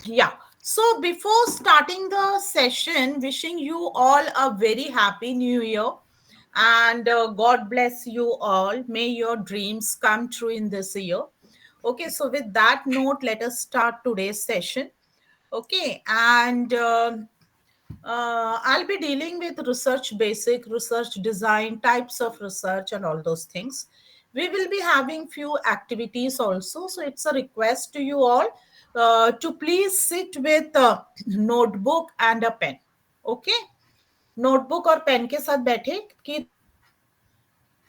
Yeah. So before starting the session, wishing you all a very happy new year and God bless you all. May your dreams come true in this year. Okay, so with that note, let us start today's session. Okay, and I'll be dealing with research basic, research design, types of research, and all those things. We will be having few activities also. So it's a request to you all to please sit with a notebook and a pen. Okay, notebook और pen के साथ बैठे कि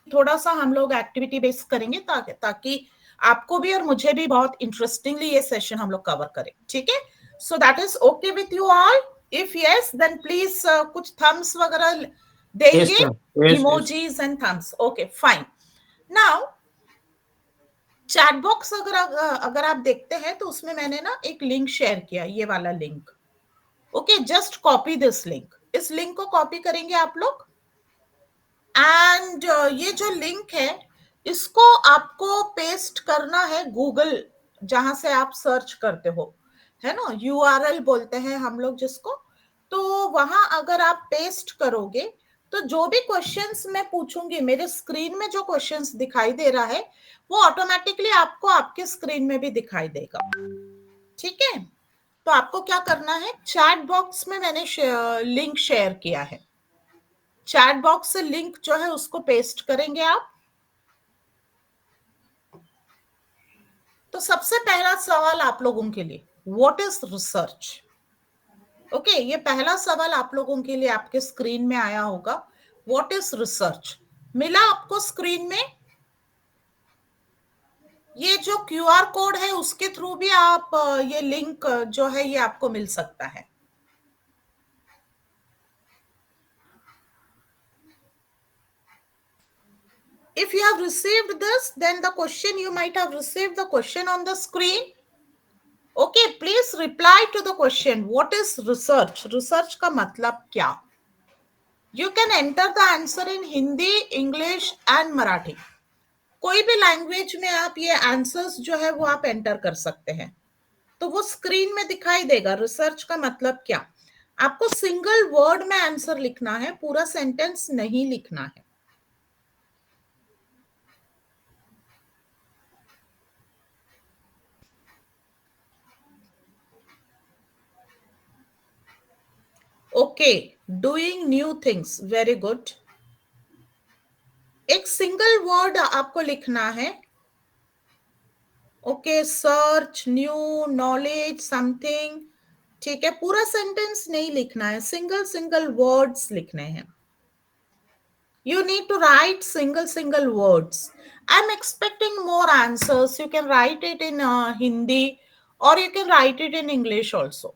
थोड़ा सा हम लोग activity base करेंगे ताकि आपको भी और मुझे भी बहुत इंटरेस्टिंगली ये सेशन हम लोग कवर करें ठीक है so that is okay with you all if yes then please कुछ थम्स वगैरह देंगे Yes, ma'am. Yes, emojis yes. And thumbs okay fine now chat box अगर आप देखते हैं तो उसमें मैंने ना एक लिंक शेयर किया ये वाला link okay just copy this link इस लिंक को कॉपी करेंगे आप लोग एंड ये जो लिंक है इसको आपको पेस्ट करना है गूगल जहां से आप सर्च करते हो है ना यूआरएल बोलते हैं हम लोग जिसको तो वहां अगर आप पेस्ट करोगे तो जो भी क्वेश्चंस मैं पूछूंगी मेरे स्क्रीन में जो क्वेश्चंस दिखाई दे रहा है वो ऑटोमेटिकली आपको आपके स्क्रीन में भी दिखाई देगा ठीक है तो आपको क्या करना है चैट बॉक्स में मैंने लिंक शेयर किया है चैट बॉक्स से लिंक जो है उसको पेस्ट करेंगे आप तो सबसे पहला सवाल आप लोगों के लिए व्हाट इज रिसर्च ओके ये पहला सवाल आप लोगों के लिए आपके स्क्रीन में आया होगा व्हाट इज रिसर्च मिला आपको स्क्रीन में ये जो क्यूआर कोड है उसके थ्रू भी आप ये लिंक जो है ये आपको मिल सकता है if you have received this then the question you might have received the question on the screen okay please reply to the question what is research research का मतलब क्या you can enter the answer in hindi english and marathi कोई भी language में आप ये answers जो है वो आप एंटर कर सकते हैं तो वो स्क्रीन में दिखाई देगा रिसर्च का मतलब क्या आपको सिंगल वर्ड में आंसर लिखना है पूरा सेंटेंस नहीं लिखना है okay doing new things very good एक सिंगल वर्ड आपको लिखना है okay search new knowledge something ठीक है पूरा सेंटेंस नहीं लिखना है सिंगल सिंगल वर्ड्स लिखने हैं you need to write single words I'm expecting more answers you can write it in hindi or you can write it in english also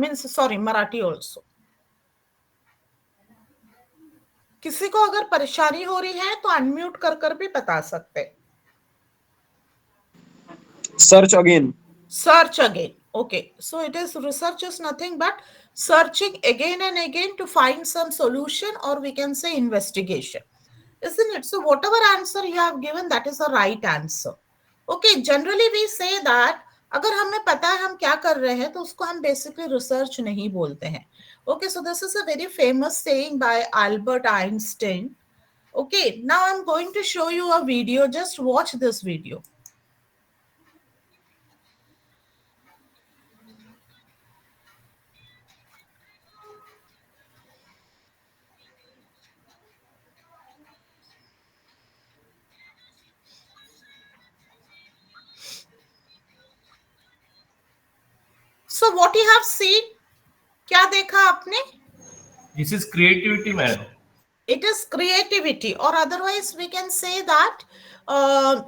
means sorry marathi also किसी को अगर परेशानी हो रही है तो अनम्यूट कर भी बता सकते Search again. search again okay so it is research is nothing but searching again and again to find some solution or we can say investigation isn't it so whatever answer you have given that is the right answer okay generally we say that अगर हमें पता है हम क्या कर रहे हैं तो उसको हम बेसिकली रिसर्च नहीं बोलते हैं okay so this is a very famous saying bye Albert Einstein okay now I'm going to show you a video just watch this video so what you have seen क्या देखा आपने This is creativity, man. it is creativity or otherwise we can say that uh,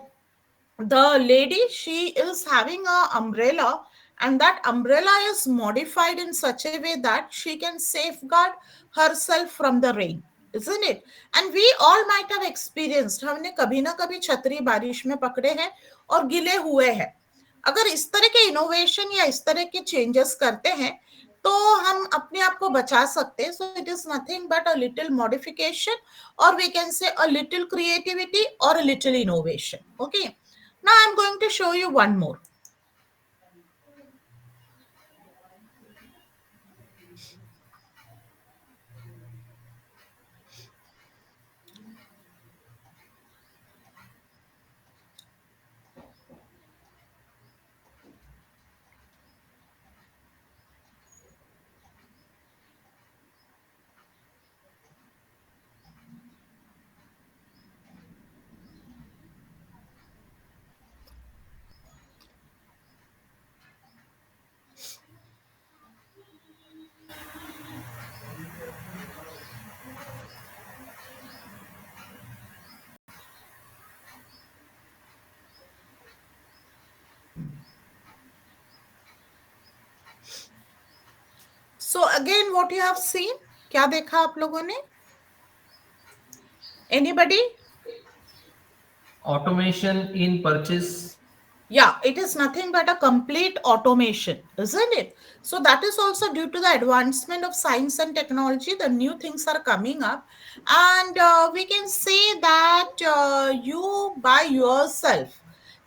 the lady she is having a umbrella and that umbrella is modified in such a way that she can safeguard herself from the rain isn't it and we all might have experienced हमने कभी ना कभी छतरी बारिश में पकड़े हैं और गिले हुए हैं अगर इस तरह के इनोवेशन या इस तरह के चेंजेस करते हैं तो हम अपने आप को बचा सकते हैं so it is nothing but a little modification और we can say a little creativity और a little innovation okay now I'm going to show you one more So again, what you have seen, क्या देखा आप लोगों ने? Anybody? Automation in purchase. Yeah, it is nothing but a complete automation, isn't it? So that is also due to the advancement of science and technology. The new things are coming up, and we can say that you by yourself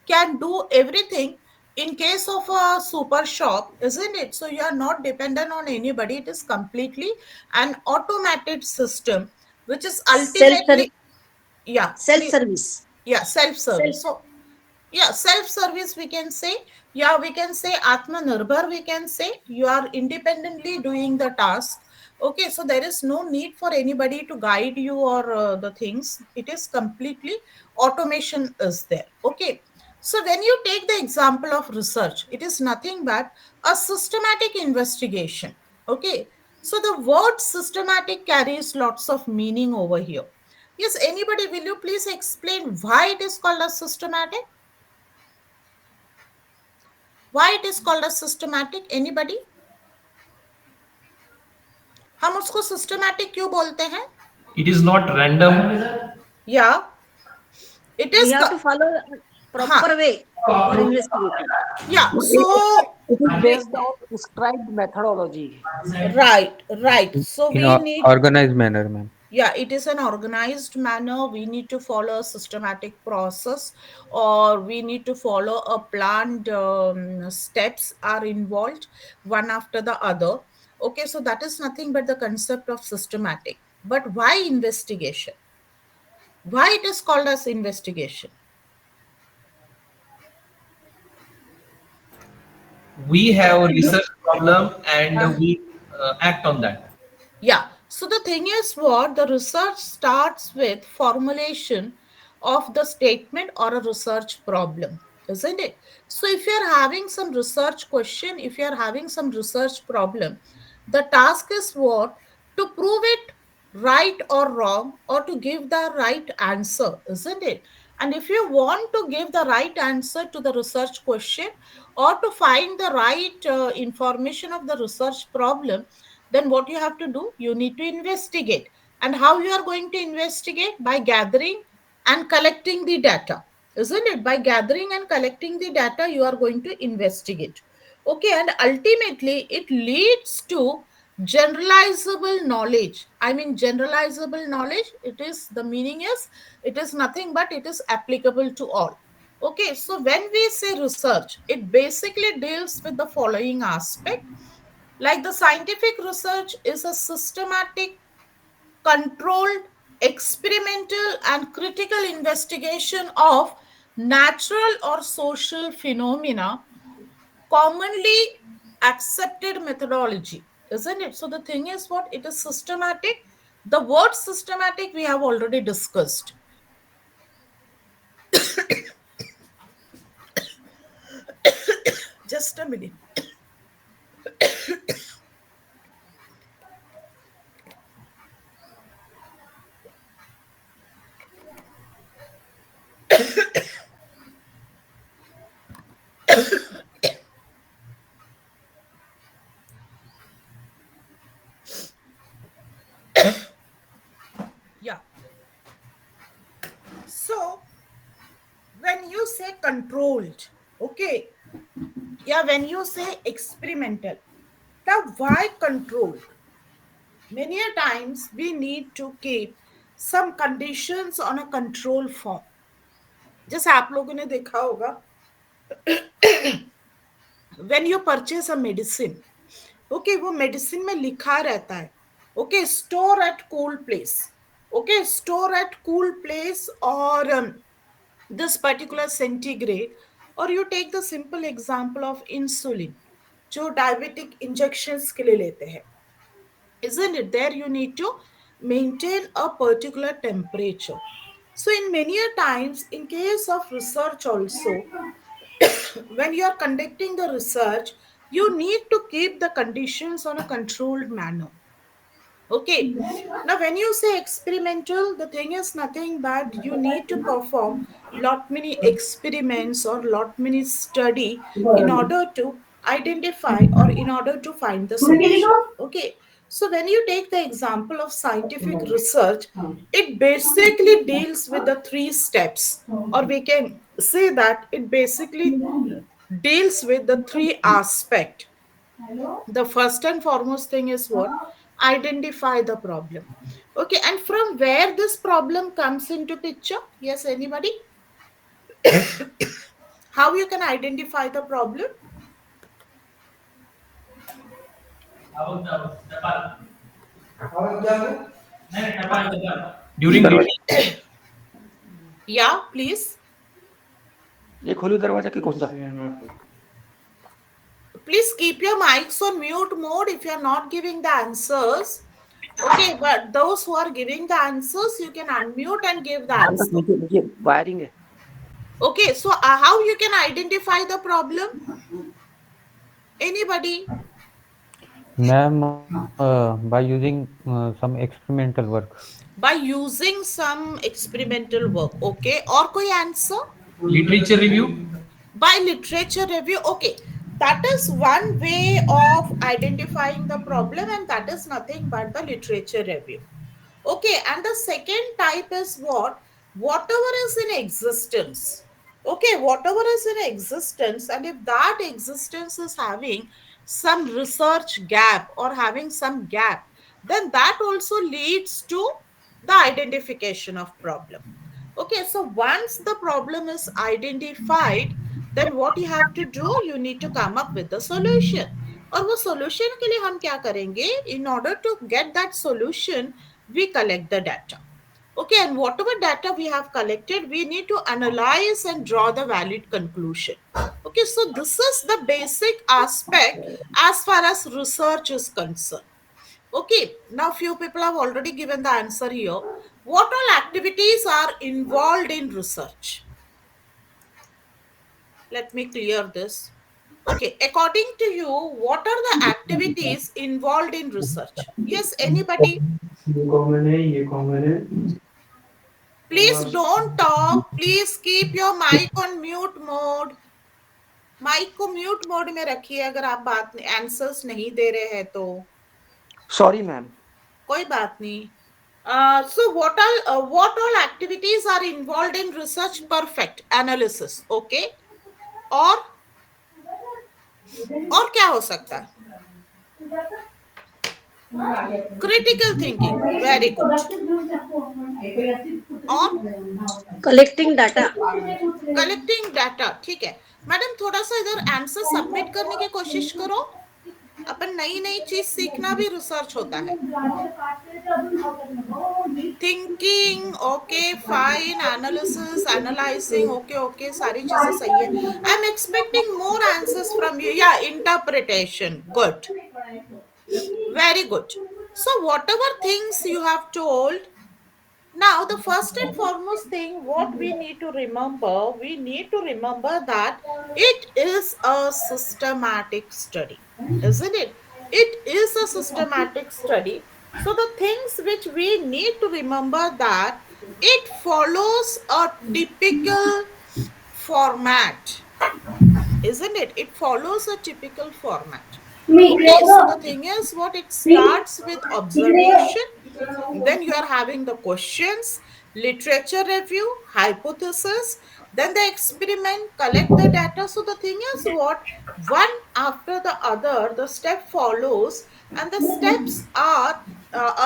can do everything in case of a super shop, isn't it? So you are not dependent on anybody. It is completely an automated system, which is Self ultimately, yeah, self please, service. yeah, self Self. service. So yeah, self service we can say. Yeah, we can say atmanirbhar, we can say you are independently doing the task. Okay, so there is no need for anybody to guide you or the things. It is completely automation is there. Okay, so when you take the example of research, it is nothing but a systematic investigation. Okay, so the word systematic carries lots of meaning over here. Yes, anybody, will you please explain why it is called a systematic? Why it is called a systematic? Anybody? हम उसको systematic क्यों बोलते हैं? It is not random. Yeah, it We is. have to follow a हाँ, proper way for investigation. yeah. It, So it is we, based on prescribed methodology. right, right. So in we need, organized manner, ma'am. yeah, it is an organized manner. We need to follow a systematic process, or we need to follow a planned steps are involved one after the other. Okay, so that is nothing but the concept of systematic. But why investigation? Why it is called as investigation? We have a research problem and we act on that. Yeah. So the thing is what the research starts with formulation of the statement or a research problem, isn't it? So if you're having some research question, if you're having some research problem, the task is what? To prove it right or wrong, or to give the right answer, isn't it? And if you want to give the right answer to the research question, or to find the right information of the research problem, then what you have to do, you need to investigate. And how you are going to investigate? By gathering and collecting the data, isn't it? By gathering and collecting the data, you are going to investigate. Okay, and ultimately it leads to generalizable knowledge. I mean, generalizable knowledge, it is, the meaning is, it is nothing but it is applicable to all. Okay, so when we say research, it basically deals with the following aspect. Like the scientific research is a systematic, controlled, experimental, and critical investigation of natural or social phenomena, commonly accepted methodology, isn't it? So the thing is what? It is systematic. The word systematic we have already discussed. Just a minute. Yeah. So when you say controlled, okay, yeah, when you say experimental, now why controlled? Many a times we need to keep some conditions on a control form. जैसे आप लोगों ने देखा होगा, when you purchase a medicine, okay, वो medicine में लिखा रहता है, okay, store at cool place, okay, store at cool place, or this particular centigrade. Or you take the simple example of insulin, जो डायबिटिक इंजेक्शंस के लिए लेते हैं, isn't it? There you need to maintain a particular temperature. So in many a times, in case of research also, when you are conducting the research, you need to keep the conditions on a controlled manner. Okay. Now, when you say experimental, the thing is nothing but you need to perform lot many experiments or lot many study in order to identify or in order to find the solution. Okay, so when you take the example of scientific research, it basically deals with the three steps, or we can say that it basically deals with the three aspect. The first and foremost thing is what? Identify the problem. Okay, and from where this problem comes into picture? Yes, anybody? How you can identify the problem? During दरवाजा reading, Yeah, please. ये खोलो दरवाजा कि कौन सा Please keep your mics on mute mode if you're not giving the answers. Okay, but those who are giving the answers, you can unmute and give the answer. नीचे wiring है Okay, so how you can identify the problem? Anybody? Ma'am, by using some experimental work. By using some experimental work. Okay, और कोई answer? literature review, By literature review. Okay, that is one way of identifying the problem, and that is nothing but the literature review. Okay, and the second type is what? Whatever is in existence. Okay, whatever is in existence, and if that existence is having some research gap or having some gap, then that also leads to the identification of problem. Okay, so once the problem is identified, then what you have to do, you need to come up with the solution. और वो solution के लिए हम क्या करेंगे? In order to get that solution, we collect the data. Okay, and whatever data we have collected, we need to analyze and draw the valid conclusion. Okay, so this is the basic aspect as far as research is concerned. Okay, now few people have already given the answer here. What all activities are involved in research? Let me clear this. Okay, according to you, what are the activities involved in research? Yes, anybody? Please don't talk. Please keep your mic on mute mode. Mic को mute mode में रखिए अगर आप बात answers नहीं दे रहे हैं तो. Sorry ma'am. कोई बात नहीं. So what all activities are involved in research? Perfect analysis. Okay. और क्या हो सकता है? Critical thinking. Very good. और collecting data. Collecting data. ठीक है मैडम, थोड़ा सा इधर आंसर सबमिट करने की कोशिश करो. अपन नई चीज सीखना भी रिसर्च होता है. Thinking okay fine, analysis analysing okay सारी चीजें सही है. I am expecting more answers from you. या interpretation. Good, very good. So whatever things you have told, now the first and foremost thing what we need to remember that it is a systematic study, isn't it? It is a systematic study. So the things which we need to remember that it follows a typical format, isn't it? It follows a typical format. Okay, so the thing is what it starts with observation, then you are having the questions, literature review, hypothesis, then the experiment, collect the data. So the thing is what one after the other the step follows, and the steps are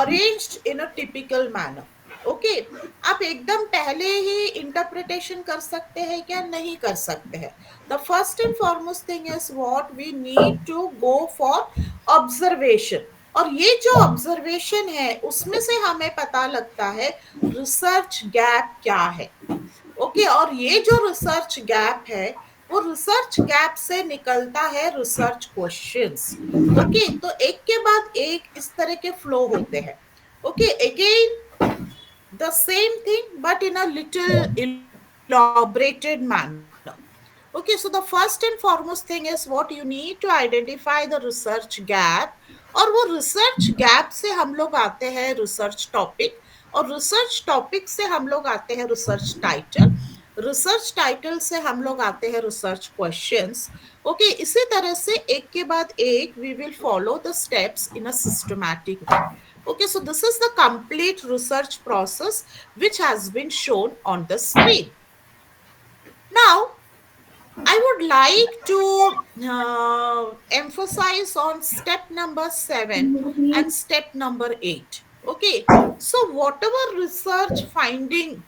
arranged in a typical manner. Okay आप एकदम पहले ही interpretation कर सकते हैं क्या? नहीं कर सकते हैं. The first and foremost thing is what we need to go for observation. और ये जो ऑब्जर्वेशन है उसमें से हमें पता लगता है रिसर्च गैप क्या है. ओके और ये जो रिसर्च गैप है वो रिसर्च गैप से निकलता है रिसर्च क्वेश्चंस. ओके तो एक के बाद एक इस तरह के फ्लो होते हैं. Okay again the same thing but in a little elaborated manner. Okay, so the first and foremost thing is what you need to identify the research gap. और वो research gap से हम लोग आते हैं research topic, और research topic से हम लोग आते हैं research title. रिसर्च टाइटल से हम लोग आते हैं रिसर्च क्वेश्चंस। ओके, इसी तरह से एक के बाद एक we will follow the steps in a systematic way. Okay, so this is the complete research process which has been shown on the screen. Now, I would like to emphasize on step number 7 and step number 8. Okay, so whatever research finding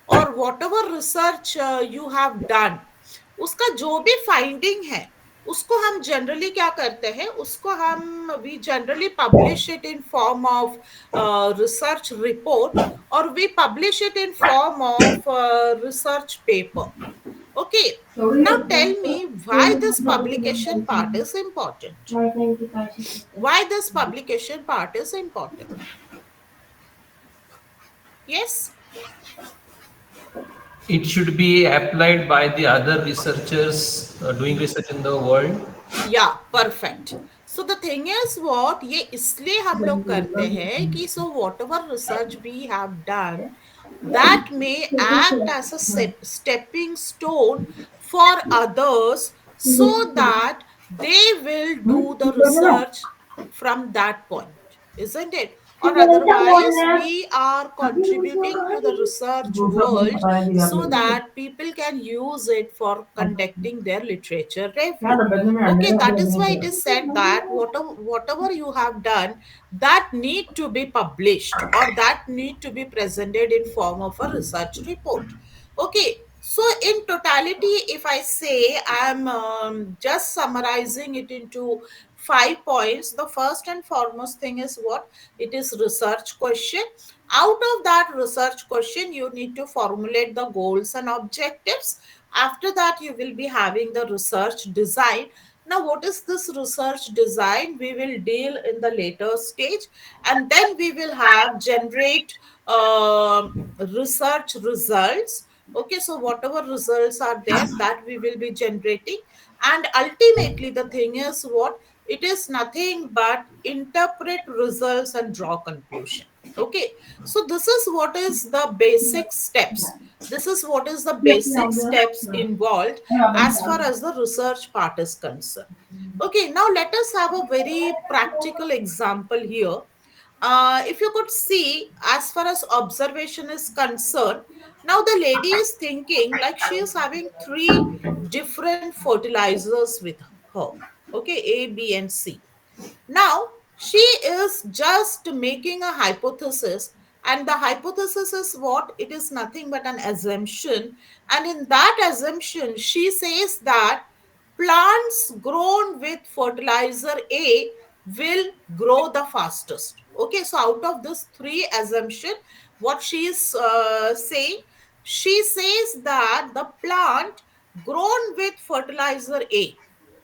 or whatever research you have done, उसका जो भी finding है उसको हम generally क्या करते हैं, उसको हम we generally publish it in form of research report और we publish it in form of research paper. Okay, now tell me why this publication part is important. Why this publication part is important? Yes? It should be applied by the other researchers doing research in the world. Yeah, perfect. So the thing is what, ये इसलिए हम लोग करते हैं कि so whatever research we have done, that may act as a stepping stone for others so that they will do the research from that point, isn't it? Or otherwise we are contributing to the research world so that people can use it for conducting their literature review. Okay, that is why it is said that whatever you have done, that need to be published or that need to be presented in form of a research report. Okay, so in totality, if I say I'm just summarizing it into 5 points, the first and foremost thing is what? It is research question. Out of that research question, you need to formulate the goals and objectives. After that, you will be having the research design. Now, what is this research design? We will deal in the later stage, and then we will have generate research results. Okay, so whatever results are there, that we will be generating, and ultimately the thing is what, it is nothing but interpret results and draw conclusion. Okay, so this is what is the basic steps. This is what is the basic steps involved as far as the research part is concerned. Okay, now let us have a very practical example here. If you could see, as far as observation is concerned, now the lady is thinking like she is having three different fertilizers with her. Okay, A, B, and C. Now, she is just making a hypothesis, and the hypothesis is what? It is nothing but an assumption. And in that assumption, she says that plants grown with fertilizer A will grow the fastest. Okay, so out of this three assumption, what she is saying, she says that the plant grown with fertilizer A.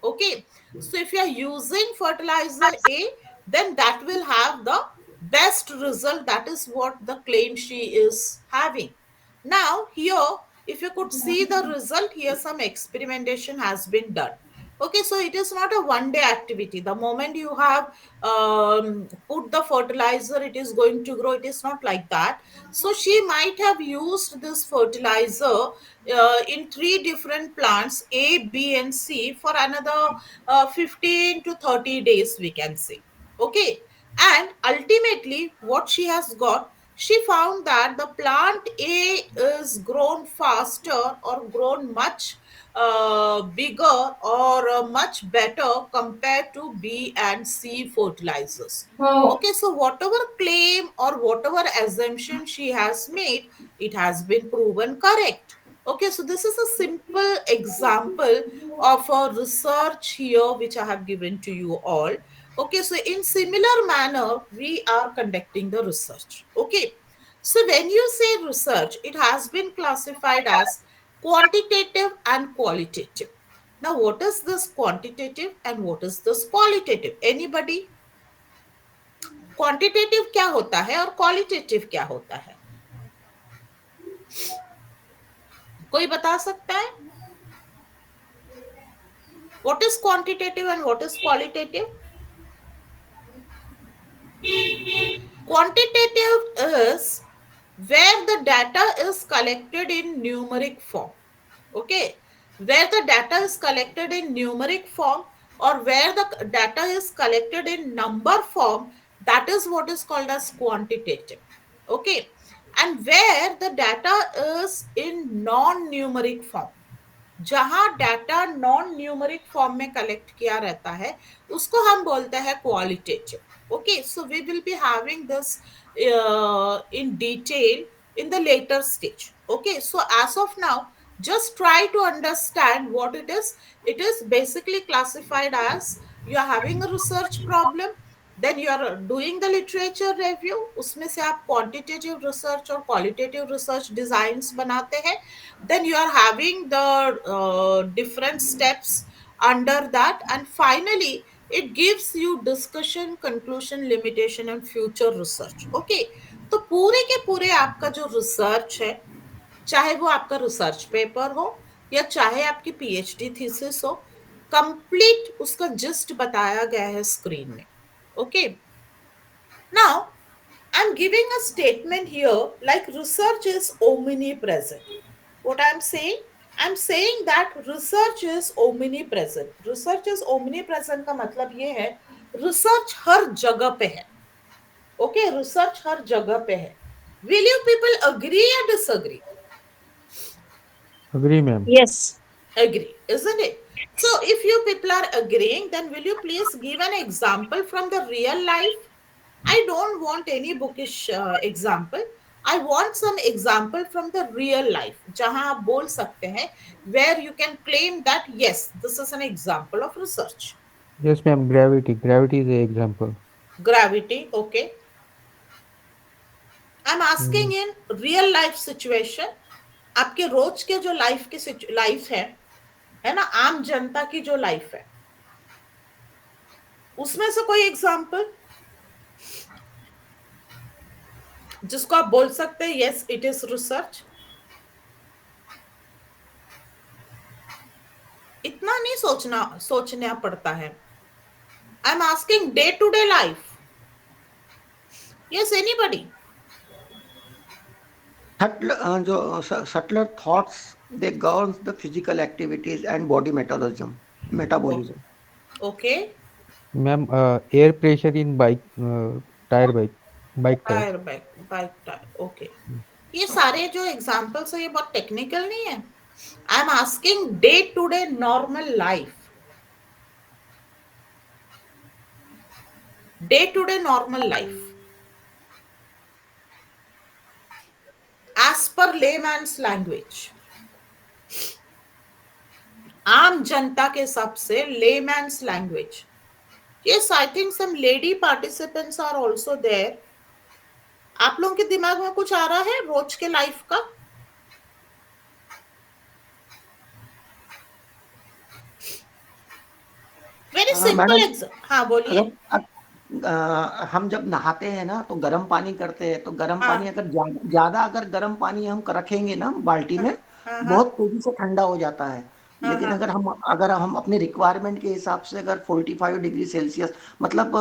Okay, so if you are using fertilizer A, then that will have the best result. That is what the claim she is having. Now, here, if you could see the result, here some experimentation has been done. Okay, so it is not a one day activity. The moment you have put the fertilizer, it is going to grow. It is not like that. So she might have used this fertilizer in three different plants, A, B, and C, for another 15 to 30 days, we can say. Okay, and ultimately, what she has got, she found that the plant A is grown faster or grown much bigger or much better compared to B and C fertilizers. Okay, so whatever claim or whatever assumption she has made, it has been proven correct. Okay, so this is a simple example of a research here which I have given to you all. Okay, so in similar manner, we are conducting the research. Okay, so when you say research, it has been classified as quantitative and qualitative. Now, what is this quantitative and what is this qualitative? Anybody? Quantitative क्या होता है और qualitative क्या होता है? कोई बता सकता है? What is quantitative and what is qualitative? Quantitative is where the data is collected in numeric form. Okay, where the data is collected in numeric form or where the data is collected in number form, that is what is called as quantitative. Okay, and where the data is in non numeric form, जहां data non numeric form में collect किया रहता है, उसको हम बोलते हैं qualitative. Okay, so we will be having this in detail in the later stage. Okay, so as of now, just try to understand what it is. It is basically classified as you are having a research problem, then you are doing the literature review, उसमें से आप quantitative research और qualitative research designs बनाते हैं, then you are having the different steps under that, and finally it gives you discussion, conclusion, limitation and future research. Okay, तो पूरे के पूरे आपका जो रिसर्च है, चाहे वो आपका रिसर्च पेपर हो या चाहे आपकी पीएचडी थीसिस हो, कंप्लीट उसका जिस्ट बताया गया है स्क्रीन में. Okay, now I'm giving a statement here like research is omnipresent. What I'm saying? I'm saying that research is omnipresent. Research is omnipresent का मतलब ये है research हर जगह पे है. Okay, research हर जगह पे है. Will you people agree or disagree? Agree, ma'am. Yes. Agree, isn't it? So if you people are agreeing, then will you please give an example from the real life? I don't want any bookish example. I want some example from the real life, जहां आप बोल सकते हैं, where you can claim that yes, this is an example of research. Yes, ma'am. Gravity. Gravity is an example. Gravity, okay. I'm asking in real life situation, आपके रोज के जो life की life है ना, आम जनता की जो लाइफ है, उसमें से कोई एग्जाम्पल जिसको आप बोल सकते हैं यस इट इज रिसर्च. इतना नहीं सोचना पड़ता है. I am asking day to day life. Yes, anybody? जो subtler thoughts they govern the physical activities and body metabolism. Okay. Ma'am, air pressure in bike tire. Tyre, bike tyre. Okay, ये सारे जो examples है ये बहुत technical नहीं है. I am asking day to day normal life. Day to day normal life as per layman's language, आम जनता के हिसाब से layman's language. Yes, I think some lady participants are also there. आप लोगों के दिमाग में कुछ आ रहा है रोज के लाइफ का? Very simple example. हाँ, बोलिए. हम जब नहाते हैं ना तो गर्म पानी करते हैं, तो गर्म पानी अगर ज्यादा अगर गर्म पानी हम रखेंगे ना बाल्टी में, बहुत तेजी से ठंडा हो जाता है. लेकिन अगर हम अपने रिक्वायरमेंट के हिसाब से अगर 45 डिग्री सेल्सियस मतलब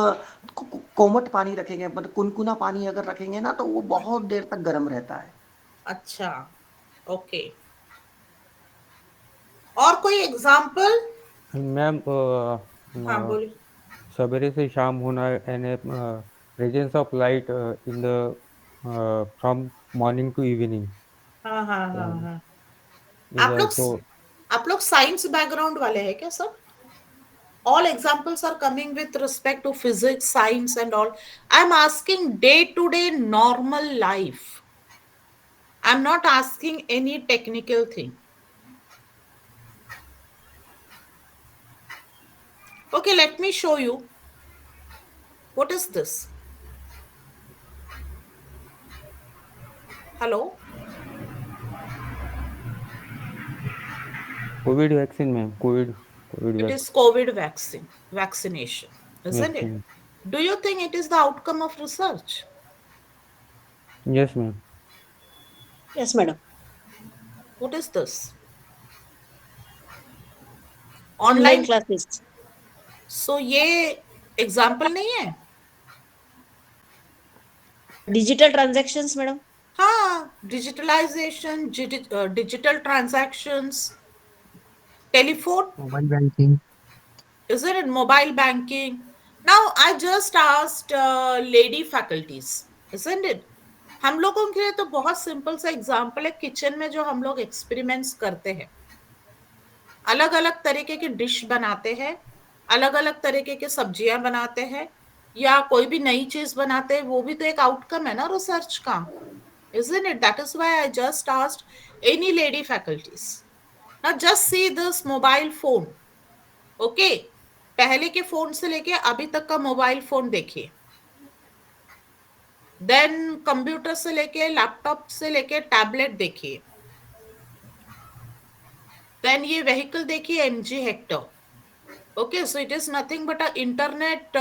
कोमट पानी रखेंगे, मतलब कुनकुना पानी अगर रखेंगे ना, तो वो बहुत देर तक गर्म रहता है. अच्छा, ओके. और कोई एग्जाम्पल? मैम, हाँ, बोलिए. सवेरे से शाम होना and presence of light in the from morning to evening. हाँ हाँ हाँ हाँ. So आप लोग साइंस बैकग्राउंड वाले हैं क्या sir? All examples are coming with respect to physics, science and all. I'm asking day to day normal life. I'm not asking any technical thing. Okay, let me show you. What is this? Hello? COVID vaccine, ma'am. COVID It is COVID vaccination, isn't it? Do you think it is the outcome of research? Yes, ma'am. Yes, madam. What is this? Online classes. So ये example नहीं है? Digital transactions, madam. हाँ, digitalization, digital transactions, Telephone, Mobile banking. isn't it? Mobile banking. Now, I just asked lady faculties, isn't it? हम लोगों के लिए तो बहुत सिंपल सा एग्जांपल है, किचन में जो हम लोग एक्सपेरिमेंट्स करते हैं, अलग अलग तरीके की डिश बनाते हैं, अलग अलग तरीके की सब्जियां बनाते हैं, या कोई भी नई चीज बनाते हैं, वो भी तो एक आउटकम है ना रिसर्च का, isn't it? That is why I just asked any lady faculties. Now just see this mobile phone. Okay, पहले के फोन से लेके अभी तक का मोबाइल फोन देखिए, देन कंप्यूटर से लेके लैपटॉप से लेके टैबलेट देखिए, देन ये व्हीकल देखिए MG Hector. Okay, so it is nothing but a internet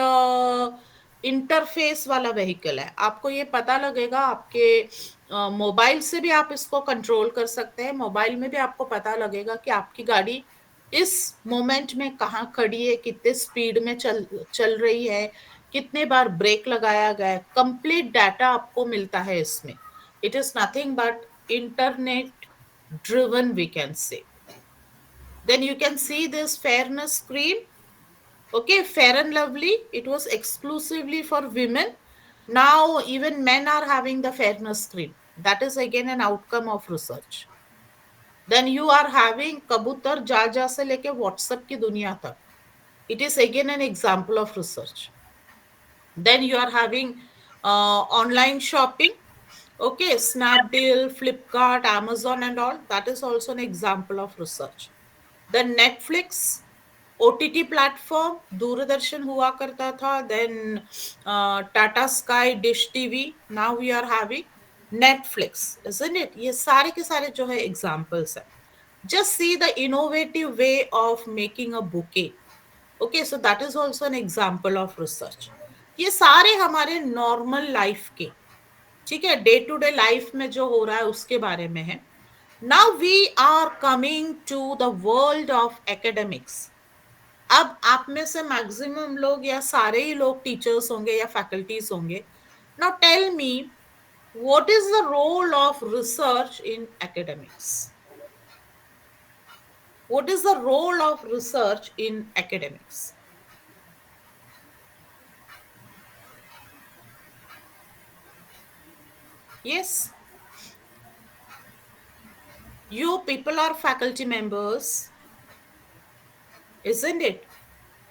interface वाला व्हीकल है. आपको ये पता लगेगा, आपके मोबाइल से भी आप इसको कंट्रोल कर सकते हैं, मोबाइल में भी आपको पता लगेगा कि आपकी गाड़ी इस मोमेंट में कहाँ खड़ी है, कितने स्पीड में चल रही है, कितने बार ब्रेक लगाया गया है. कंप्लीट डाटा आपको मिलता है इसमें. It is nothing but internet driven, we can say. Then you can see this fairness screen. Okay, Fair and Lovely, it was exclusively for women. Now even men are having the fairness screen. That is again an outcome of research. Then you are having Kabutar Jaja se leke WhatsApp ki duniya tak. It is again an example of research. Then you are having online shopping. Okay, Snapdeal, Flipkart, Amazon and all. That is also an example of research. Then Netflix, OTT platform, Doordarshan हुआ करता था, then Tata Sky, Dish TV, now we are having Netflix, isn't it? ये सारे के सारे जो है examples है. Just see the innovative way of making a bouquet. Okay, so that is also an example of research. ये सारे हमारे normal life के, ठीक है, डे टू डे लाइफ में जो हो रहा है उसके बारे में है. Now we are coming to the world of academics. अब आप में से मैक्सिमम लोग या सारे ही लोग टीचर्स होंगे या फैकल्टीज होंगे. Now tell me, what is the role of research in academics? What is the role of research in academics? Yes, you people are faculty members, isn't it?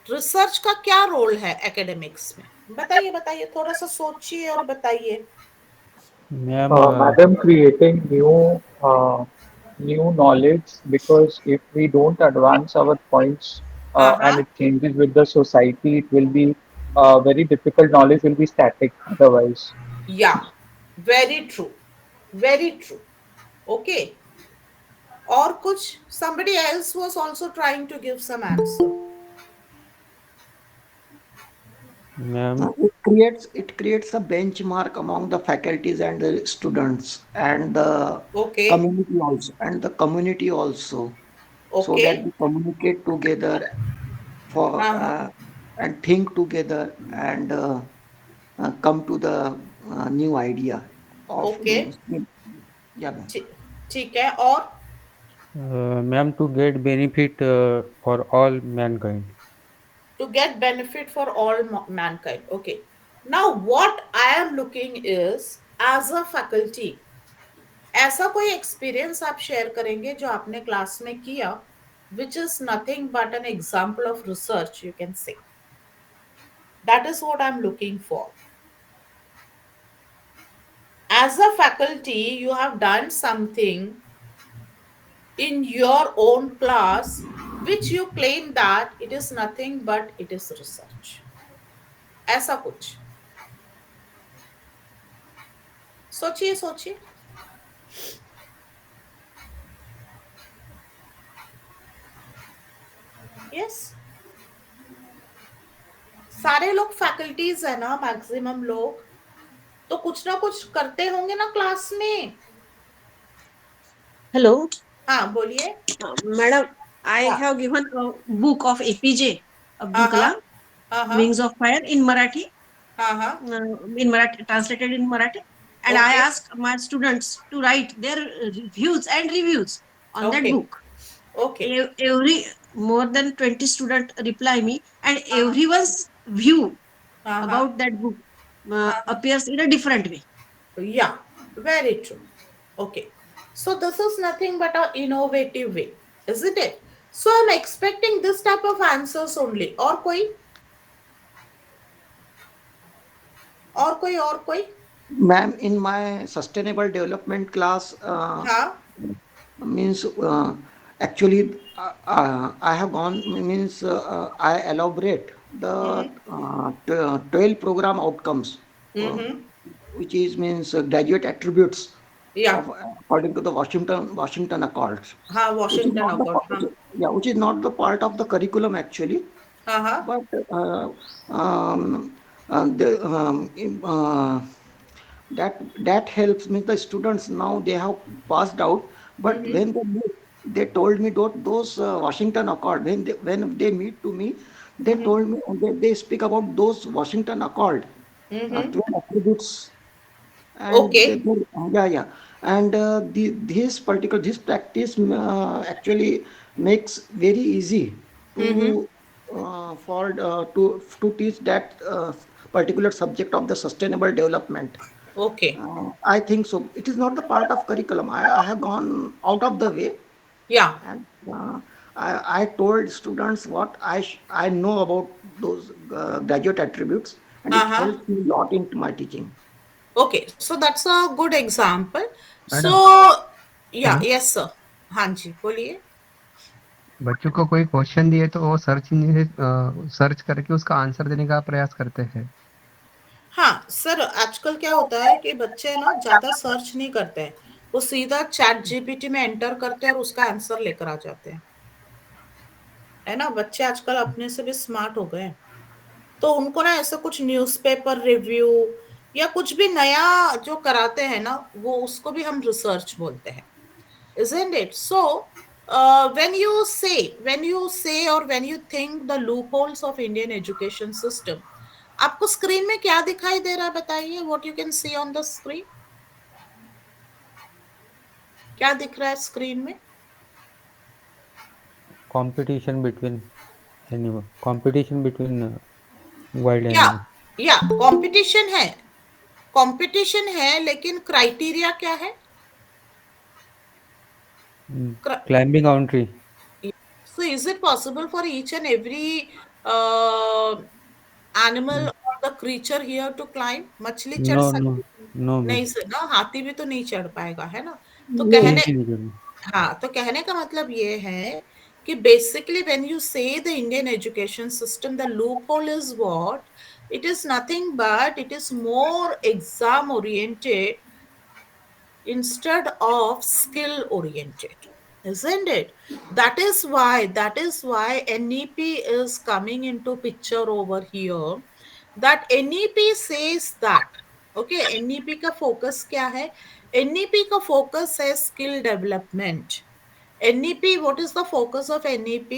Research का क्या role है academics में? बताइए बताइए, थोड़ा सा सोचिए और बताइए. Ma'am Madam, creating new knowledge, because if we don't advance our points and it changes with the society, it will be very difficult. Knowledge will be static otherwise. या, very true, very true. Okay, और कुछ? somebody else was also trying to give some answer. Ma'am It creates a benchmark among the faculties and the students and the Okay. community also, so Okay. that we communicate together for and think together and come to the new idea of Okay. yeah, ma'am. ठीक है, और ma'am to get benefit for all mankind. to get benefit for all mankind. Okay, now what I am looking is, as a faculty, ऐसा कोई experience आप share करेंगे जो आपने class में किया, which is nothing but an example of research, you can say. That is what I'm looking for. As a faculty, you have done something in your own class which you claim that it is nothing but it is research. ऐसा कुछ सोचिए सोचिए. Yes, सारे लोग faculties है ना, maximum लोग तो कुछ ना कुछ करते होंगे ना क्लास में. Hello, हाँ बोलिए. madam. I have given a book of APJ Abdul Kalam, Wings of Fire, in Marathi. In Marathi, translated in Marathi, and I asked my students to write their views and reviews on that book. Okay. Every more than 20 student reply me, and everyone's view Uh-huh. about that book appears in a different way. Yeah, very true. Okay. So this is nothing but a innovative way, isn't it? So I'm expecting this type of answers only. और कोई Ma'am, in my sustainable development class, हाँ. means actually I have gone means I elaborate the 12 program outcomes, Mm-hmm. which is means graduate attributes Yeah. of according to the Washington Accords, हाँ, which is Washington not the accord. हाँ. yeah, which is not the part of the curriculum actually, हाँ हाँ. but um, the, that helps me. The students now they have passed out, but Mm-hmm. when they told me those Washington Accord, when they meet to me, they Mm-hmm. told me they speak about those Washington Accord, Mm-hmm. 12 attributes, and Okay. yeah, yeah, and this practice actually makes very easy Mm-hmm. to to teach that particular subject of the sustainable development. Okay. I think so. It is not the part of curriculum. I have gone out of the way, Yeah. and I told students what I know about those graduate attributes, and it Uh-huh. helps me a lot in my teaching. Okay. So that's a good example. So madam yeah, hello. yes sir. हाँ जी बोलिए. बच्चों को कोई question दिए तो वो search engine से search करके उसका आंसर देने का प्रयास करते हैं। हाँ सर, आजकल क्या होता है कि बच्चे ना ज्यादा सर्च नहीं करते हैं. वो सीधा चैट जीपीटी में एंटर करते हैं और उसका आंसर लेकर आ जाते हैं. है ना, बच्चे आजकल अपने से भी स्मार्ट हो गए हैं. तो उनको ना ऐसा कुछ न्यूज़पेपर रिव्यू या कुछ भी नया जो कराते हैं ना, वो उसको भी हम रिसर्च बोलते हैं. Isn't it? So, when you say or when you think the loopholes of Indian education system, आपको स्क्रीन में क्या दिखाई दे रहा है बताइए. What you can see on the screen? क्या दिख रहा है स्क्रीन में? competition between wild या animals. या कंपटीशन है लेकिन क्राइटेरिया क्या है? Climbing on tree. So is it possible for each and every uh, animal Mm, or the creature here to climb? मछली चढ़ no, no, सकती है? no, no. नहीं सर ना, हाथी भी तो नहीं चढ़ पाएगा, है ना. तो Yes. कहने Easy become. हाँ, तो कहने का मतलब ये है कि basically when you say the Indian education system, the loophole is what? It is nothing but it is more exam oriented instead of skill oriented, isn't it? That is why NEP is coming into picture over here. That NEP says that, okay, NEP का focus क्या है? NEP का focus है skill development. NEP, what is the focus of NEP?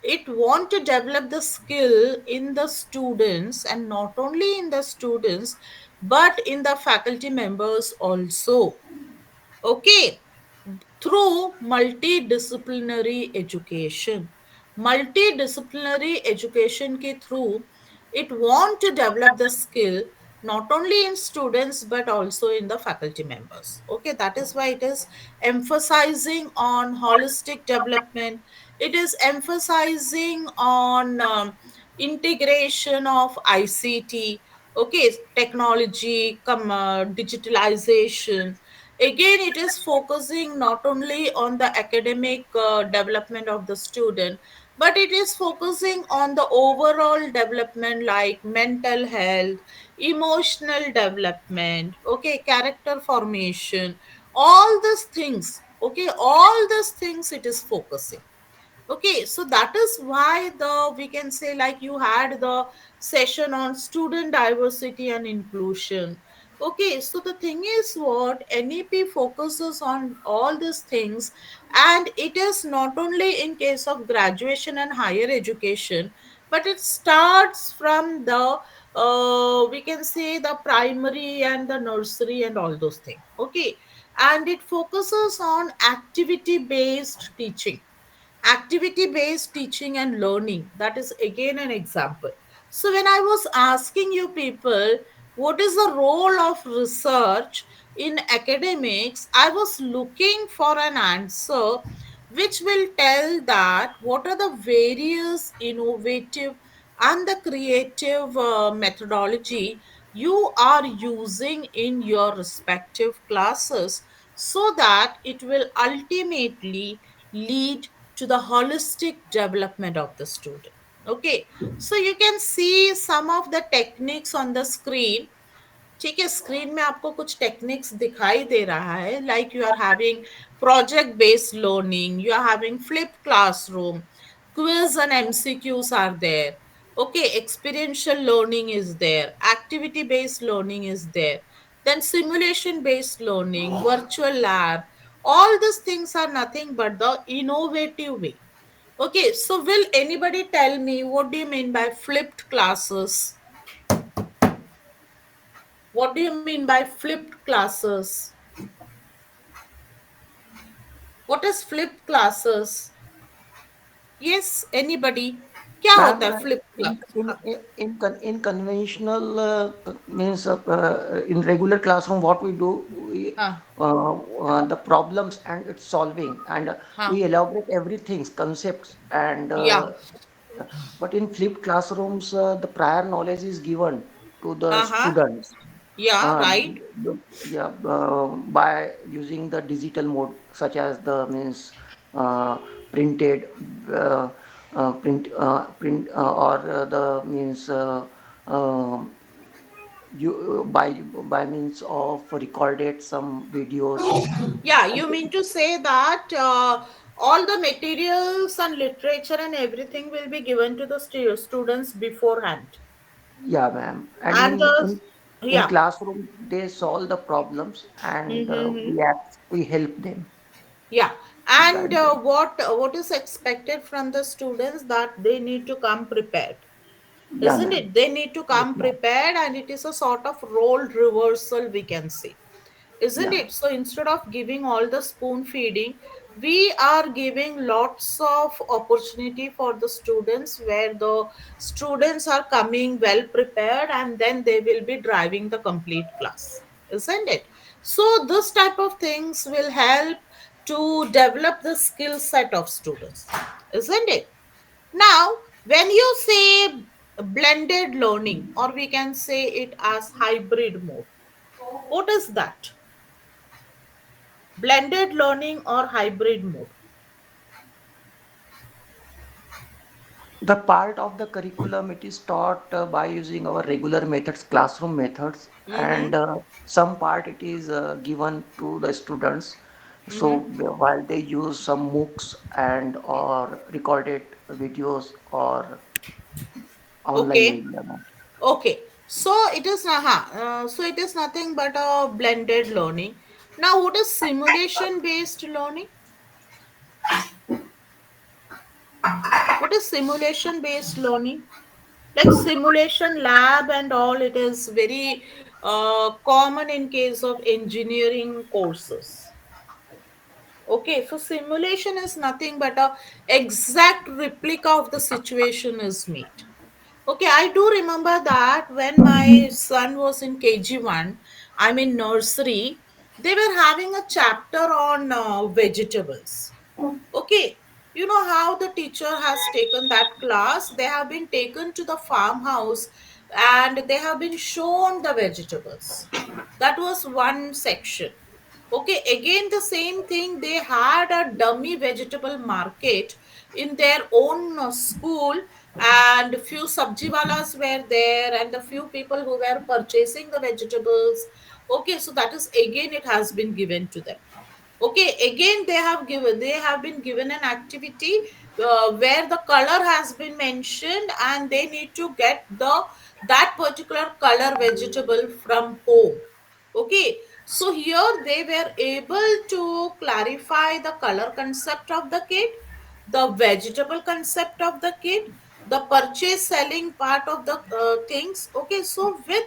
It want to develop the skill in the students, and not only in the students but in the faculty members also. Okay, through multidisciplinary education. Multidisciplinary education ke through, it want to develop the skill not only in students but also in the faculty members. Okay, that is why it is emphasizing on holistic development. It is emphasizing on integration of ICT, okay, technology, digitalization. Again, it is focusing not only on the academic development of the student, but it is focusing on the overall development like mental health, emotional development, okay, character formation, all these things, okay, all these things it is focusing. Okay, so that is why the we can say like you had the session on student diversity and inclusion. Okay, so the thing is what NEP focuses on all these things, and it is not only in case of graduation and higher education, but it starts from the we can say the primary and the nursery and all those things. Okay, and it focuses on activity based teaching. Activity based teaching and learning, that is again an example. So when I was asking you people what is the role of research in academics, I was looking for an answer which will tell that what are the various innovative and the creative methodology you are using in your respective classes, so that it will ultimately lead to the holistic development of the student. Okay, so you can see some of the techniques on the screen. ठीक है, screen में आपको कुछ techniques दिखाई दे रहा है, like you are having project based learning, you are having flip classroom, quiz and MCQs are there. Okay, experiential learning is there, activity based learning is there, then simulation based learning, virtual lab. All these things are nothing but the innovative way. Okay, so will anybody tell me what do you mean by flipped classes? What do you mean by flipped classes? What is flipped classes? Yes, anybody? क्या होता है Ma'am, flipped in class? in in conventional means in regular classroom, what we do, we, हाँ the problems and its solving, and हाँ we elaborate everything, concepts, and या but in flipped classrooms, the prior knowledge is given to the हाँ students. या Uh, right. yeah, by using the digital mode, such as the means printed, uh, print or the means you by means of recorded some videos. Yeah, you Okay. mean to say that all the materials and literature and everything will be given to the students beforehand. Yeah, ma'am. And And the, in yeah. classroom they solve the problems, and Mm-hmm. we help them. Yeah, and Guide them. what is expected from the students, that they need to come prepared, Yeah, isn't ma'am. it? They need to Yes, come ma'am. prepared, and it is a sort of role reversal, we can say, isn't Yeah. it? So instead of giving all the spoon feeding, we are giving lots of opportunity for the students, where the students are coming well prepared, and then they will be driving the complete class, isn't it? So this type of things will help to develop the skill set of students, isn't it? Now, when you say blended learning, or we can say it as hybrid mode, what is that? Blended learning or hybrid mode? The part of the curriculum it is taught by using our regular methods, classroom methods, Mm-hmm. and some part it is given to the students. So Mm-hmm. while they use some MOOCs and or recorded videos or online Okay. media. Ma'am. Okay. So it is so it is nothing but a blended learning. Now, what is simulation based learning? What is simulation based learning? Like simulation lab and all, it is very common in case of engineering courses. Okay, so simulation is nothing but a exact replica of the situation is made. Okay, I do remember that when my son was in KG1, I'm in nursery, they were having a chapter on vegetables. Okay, you know how the teacher has taken that class? They have been taken to the farmhouse and they have been shown the vegetables. That was one section. Okay, again, the same thing. They had a dummy vegetable market in their own school, and few sabjiwalas were there, and a few people who were purchasing the vegetables. Okay, so that is again, it has been given to them. Okay, again, they have been given an activity where the color has been mentioned, and they need to get that particular color vegetable from home. Okay, so here they were able to clarify the color concept of the kit, the vegetable concept of the kit, the purchase selling part of the things. Okay, so with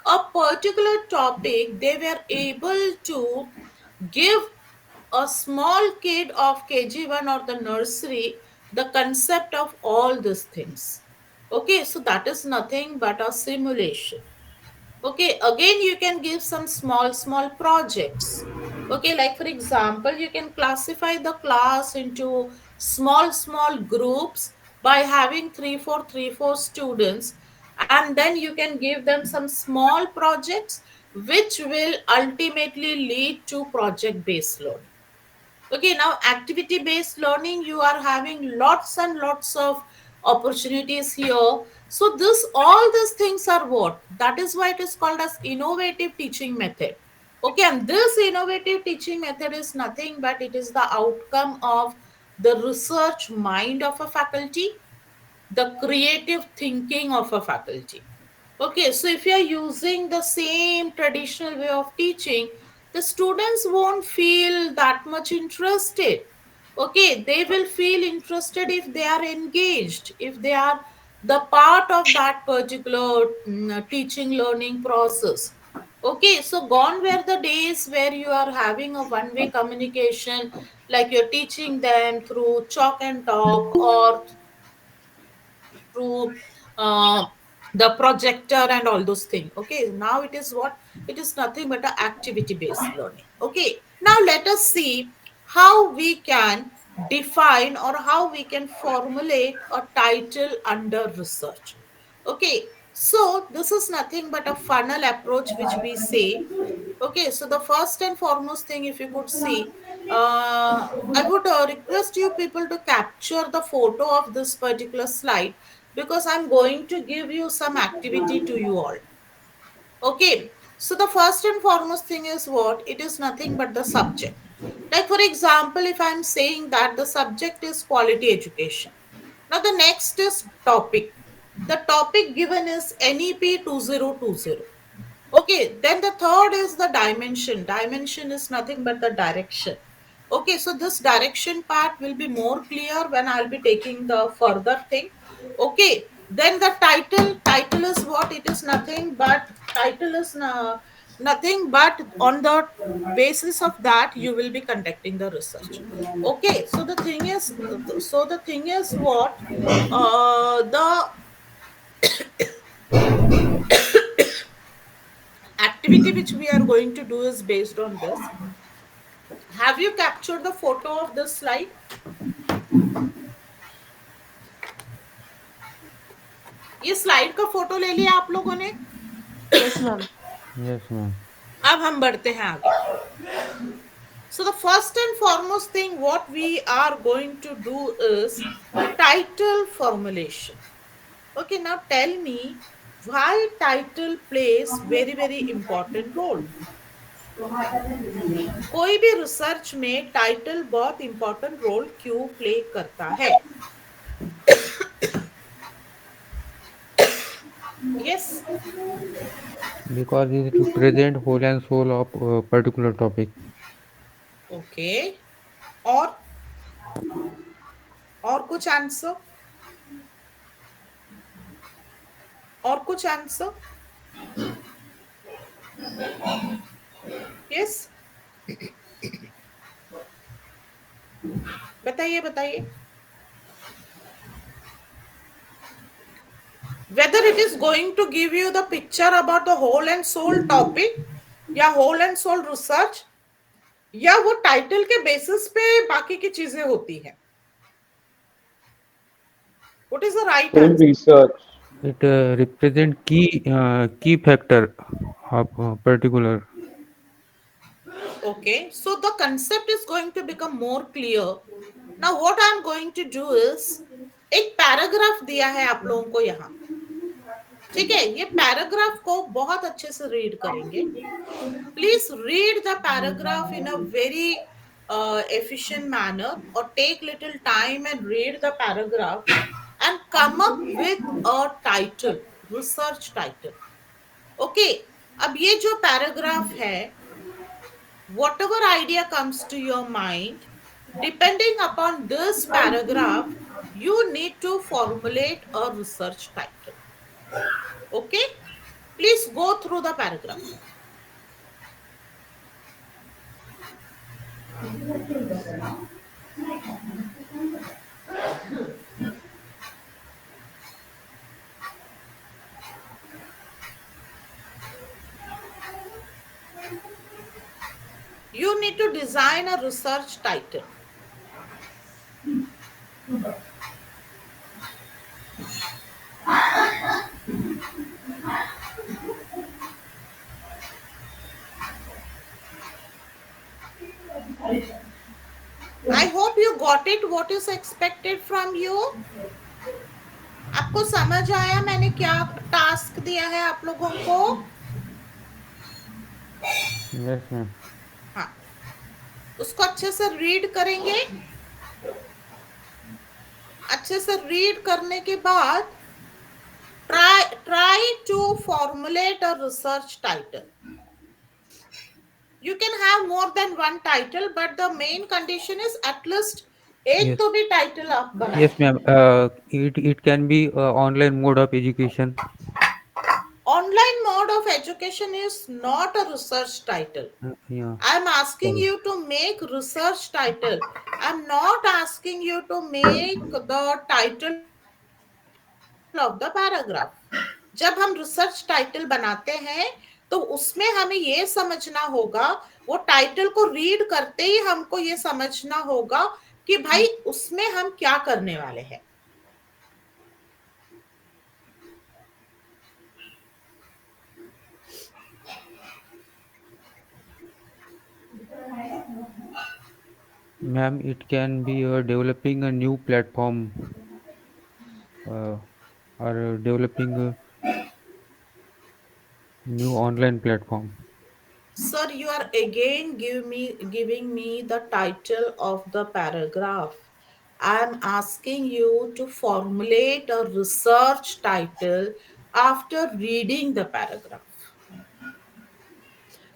a particular topic, they were able to give a small kid of KG1 or the nursery the concept of all these things. Okay, so that is nothing but a simulation. Okay, again, you can give some small projects. Okay, like for example, you can classify the class into small groups by having 3 4 students, and then you can give them some small projects which will ultimately lead to project based learning. Okay, now activity based learning, you are having lots and lots of opportunities here. So this, all these things are what, that is why it is called as innovative teaching method. Okay, and this innovative teaching method is nothing but it is the outcome of the research mind of a faculty, the creative thinking of a faculty. Okay, so if you are using the same traditional way of teaching, the students won't feel that much interested. Okay, they will feel interested if they are engaged, if they are the part of that particular teaching learning process. Okay, so gone were the days where you are having a one way communication, like you're teaching them through chalk and talk or through the projector and all those things. Okay, now it is what, it is nothing but a activity based learning. Okay, now let us see how we can define or how we can formulate a title under research. Okay, so this is nothing but a funnel approach which we say. Okay, so the first and foremost thing, if you could see, I would request you people to capture the photo of this particular slide, because I'm going to give you some activity to you all. Okay, so the first and foremost thing is what? It is nothing but the subject. Like, for example, if I'm saying that the subject is quality education, now the next is topic. The topic given is NEP 2020. Okay, then the third is the dimension. Dimension is nothing but the direction. Okay, so this direction part will be more clear when I'll be taking the further thing. Okay, then the title is what? It is nothing but, title is nothing but on the basis of that you will be conducting the research. Okay, so the thing is, what? The activity which we are going to do is based on this. Have you captured the photo of this slide? ये slide का photo ले लिया आप लोगों ने? Yes, ma'am. Yes, ma'am. अब हम बढ़ते हैं आगे. So the first and foremost thing what we are going to do is title formulation. Okay, now tell me why title plays very important role. कोई भी रिसर्च में टाइटल बहुत important role क्यों प्ले करता है? Yes. Because it represent whole and soul of a particular topic. Okay. और कुछ answer? और कुछ आंसर? यस, बताइए. Whether it is going to give you the picture about the whole and soul topic या whole and soul research, या वो title के basis पे बाकी की चीजें होती हैं. What is the right answer? Research. It represent key factor of particular. Okay, so the concept is going to become more clear. Now what I am going to do is, एक paragraph दिया है आप लोगों को यहाँ, ठीक है? ये पैराग्राफ को बहुत अच्छे से रीड करेंगे. Please read the paragraph in a very efficient manner, or take little time and read the paragraph and come up with a title, research title. Okay, अब ये जो पैराग्राफ है, whatever idea comes to your mind, depending upon this paragraph, you need to formulate a research title. Okay, please go through the paragraph. You need to design a research title. I hope you got it. What is expected from you? आपको समझ आया मैंने क्या task दिया है आप लोगों को? Yes, ma'am. हाँ, उसको अच्छे से रीड करेंगे. अच्छे से रीड करने के बाद try to formulate a research title. You can have more than one title, but the main condition is at least एक Yes. तो भी टाइटल आप बनाएं. Yes, ma'am. It can be online mode of education. Online mode of education is not a research title. Yeah. I'm asking you to make research title. I'm not asking you to make the title of the paragraph. जब हम research title बनाते हैं तो उसमें हमें ये समझना होगा, वो टाइटल को रीड करते ही हमको ये समझना होगा कि भाई उसमें हम क्या करने वाले हैं. Ma'am, it can be developing a new platform or developing a new online platform. Sir, you are again giving me the title of the paragraph. I am asking you to formulate a research title after reading the paragraph.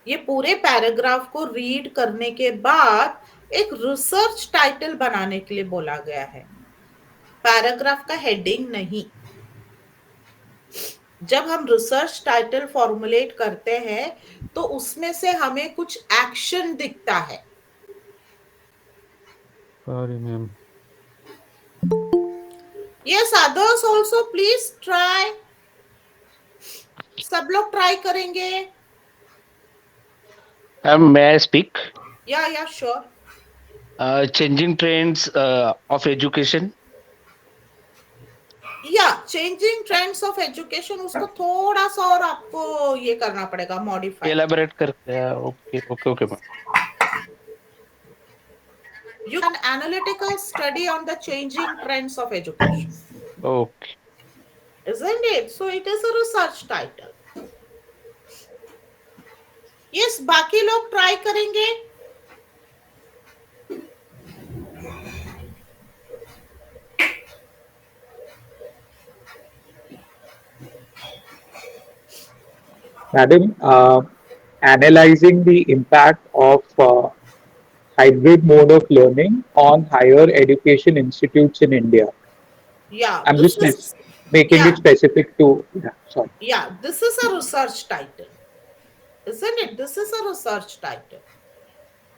ये पूरे paragraph को read करने के बाद एक research title बनाने के लिए बोला गया है, पैराग्राफ का हेडिंग नहीं. जब हम रिसर्च टाइटल फॉर्मुलेट करते हैं तो उसमें से हमें कुछ एक्शन दिखता है. Sorry, ma'am. Yes, others also please try. सब लोग ट्राई करेंगे. May I speak? Yeah, sure. Changing trends of education. Yeah, changing trends of education, उसको थोड़ा सा और आपको ये करना पड़ेगा, मॉडिफाई. Elaborate करते हैं. Okay, ma'am. You can analytical study on the changing trends of education. Okay. Isn't it? So it is a research title. Yes, बाकी लोग ट्राई करेंगे. Madam, analyzing the impact of hybrid mode of learning on higher education institutes in India. Yeah, I'm this just is making it specific to. Sorry. Yeah, this is a research title, isn't it? This is a research title.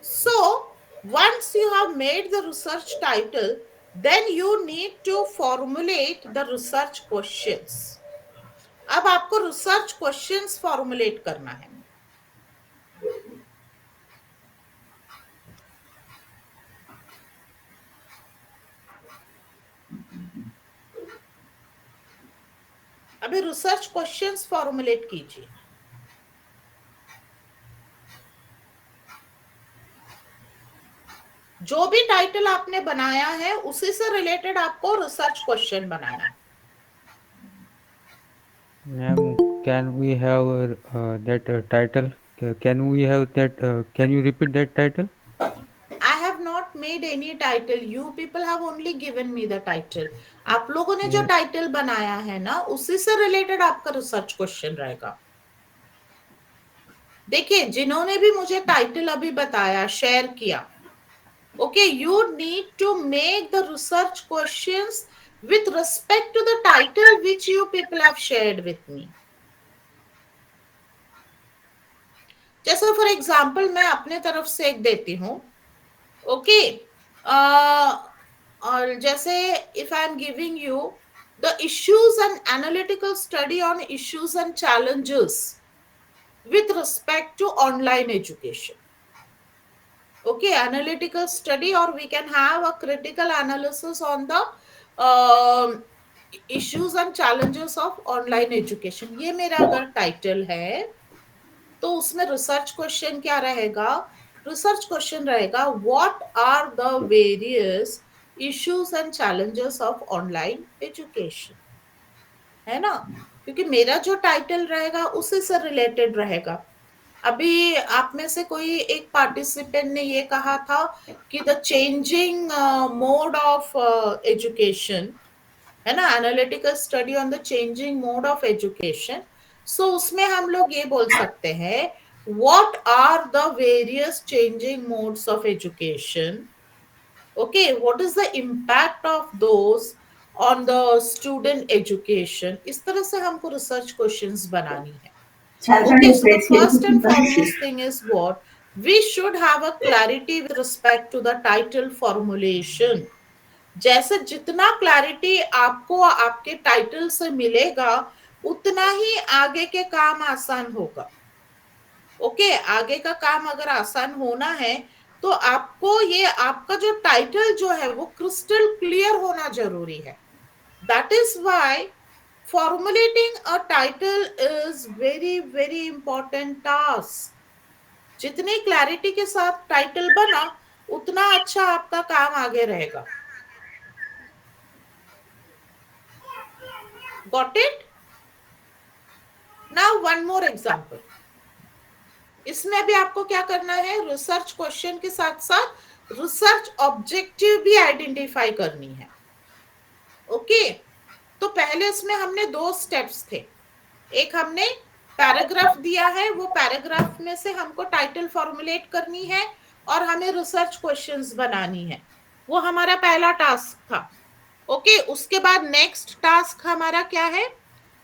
So once you have made the research title, then you need to formulate the research questions. अब आपको research questions formulate करना है. अभी research questions formulate कीजिए. जो भी title आपने बनाया है उसी से रिलेटेड आपको रिसर्च क्वेश्चन बनाना है. Ma'am, can we have that title? Can we have that? Can you repeat that title? I have not made any title. You people have only given me the title. आप लोगों ने जो title बनाया है ना उसी से रिलेटेड आपका रिसर्च क्वेश्चन रहेगा. देखिए, जिन्होंने भी मुझे टाइटल अभी बताया, शेयर किया, okay, you need to make the research questions with respect to the title which you people have shared with me. जैसे फॉर एग्जाम्पल मैं अपने तरफ से एक देती हूं. ओके, और जैसे if I am giving you the issues and analytical study on issues and challenges with respect to online education. Okay, analytical study, or we can have a critical analysis on the issues and challenges of online education. ये मेरा अगर title है तो उसमें research question क्या रहेगा? Research question रहेगा what are the various issues and challenges of online education, है ना? क्योंकि मेरा जो टाइटल रहेगा उसी से रिलेटेड रहेगा. अभी आप में से कोई एक पार्टिसिपेंट ने ये कहा था कि the changing mode of education, है ना, analytical study on the changing mode of education. So उसमें हम लोग ये बोल सकते हैं what are the various changing modes of education. Okay, what is the impact of those on the student education. इस तरह से हमको रिसर्च क्वेश्चंस बनानी है. Okay, so the first and foremost thing is what? We should have a clarity with respect to the title formulation. जैसे जितना clarity आपको आपके टाइटल से मिलेगा उतना ही आगे के काम आसान होगा. ओके, आगे का काम अगर आसान होना है तो आपको ये आपका जो टाइटल जो है वो क्रिस्टल क्लियर होना जरूरी है. That is why formulating a title is very important task. जितनी क्लैरिटी के साथ टाइटल बना उतना अच्छा आपका काम आगे रहेगा. Got it? Now one more example. इसमें भी आपको क्या करना है? रिसर्च क्वेश्चन के साथ साथ रिसर्च ऑब्जेक्टिव भी आइडेंटिफाई करनी है. ओके, तो पहले इसमें हमने 2 स्टेप्स थे. एक हमने पैराग्राफ दिया है, वो पैराग्राफ में से हमको टाइटल फॉर्मुलेट करनी है और हमें रिसर्च क्वेश्चंस बनानी है. वो हमारा पहला टास्क था. ओके, उसके बाद नेक्स्ट टास्क हमारा क्या है?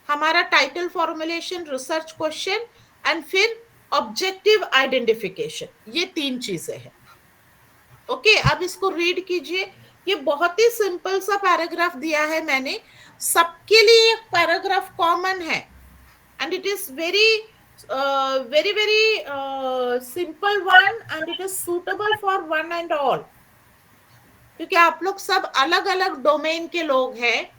हमारा title formulation, research question and फिर ऑब्जेक्टिव आइडेंटिफिकेशन. ये 3 चीजें हैं. ओके, अब इसको रीड कीजिए. ये बहुत ही सिंपल सा पैराग्राफ दिया है मैंने. सबके लिए एक पैराग्राफ कॉमन है and it is very simple one and it is suitable for one and all. क्योंकि आप लोग सब अलग अलग डोमेन के लोग हैं,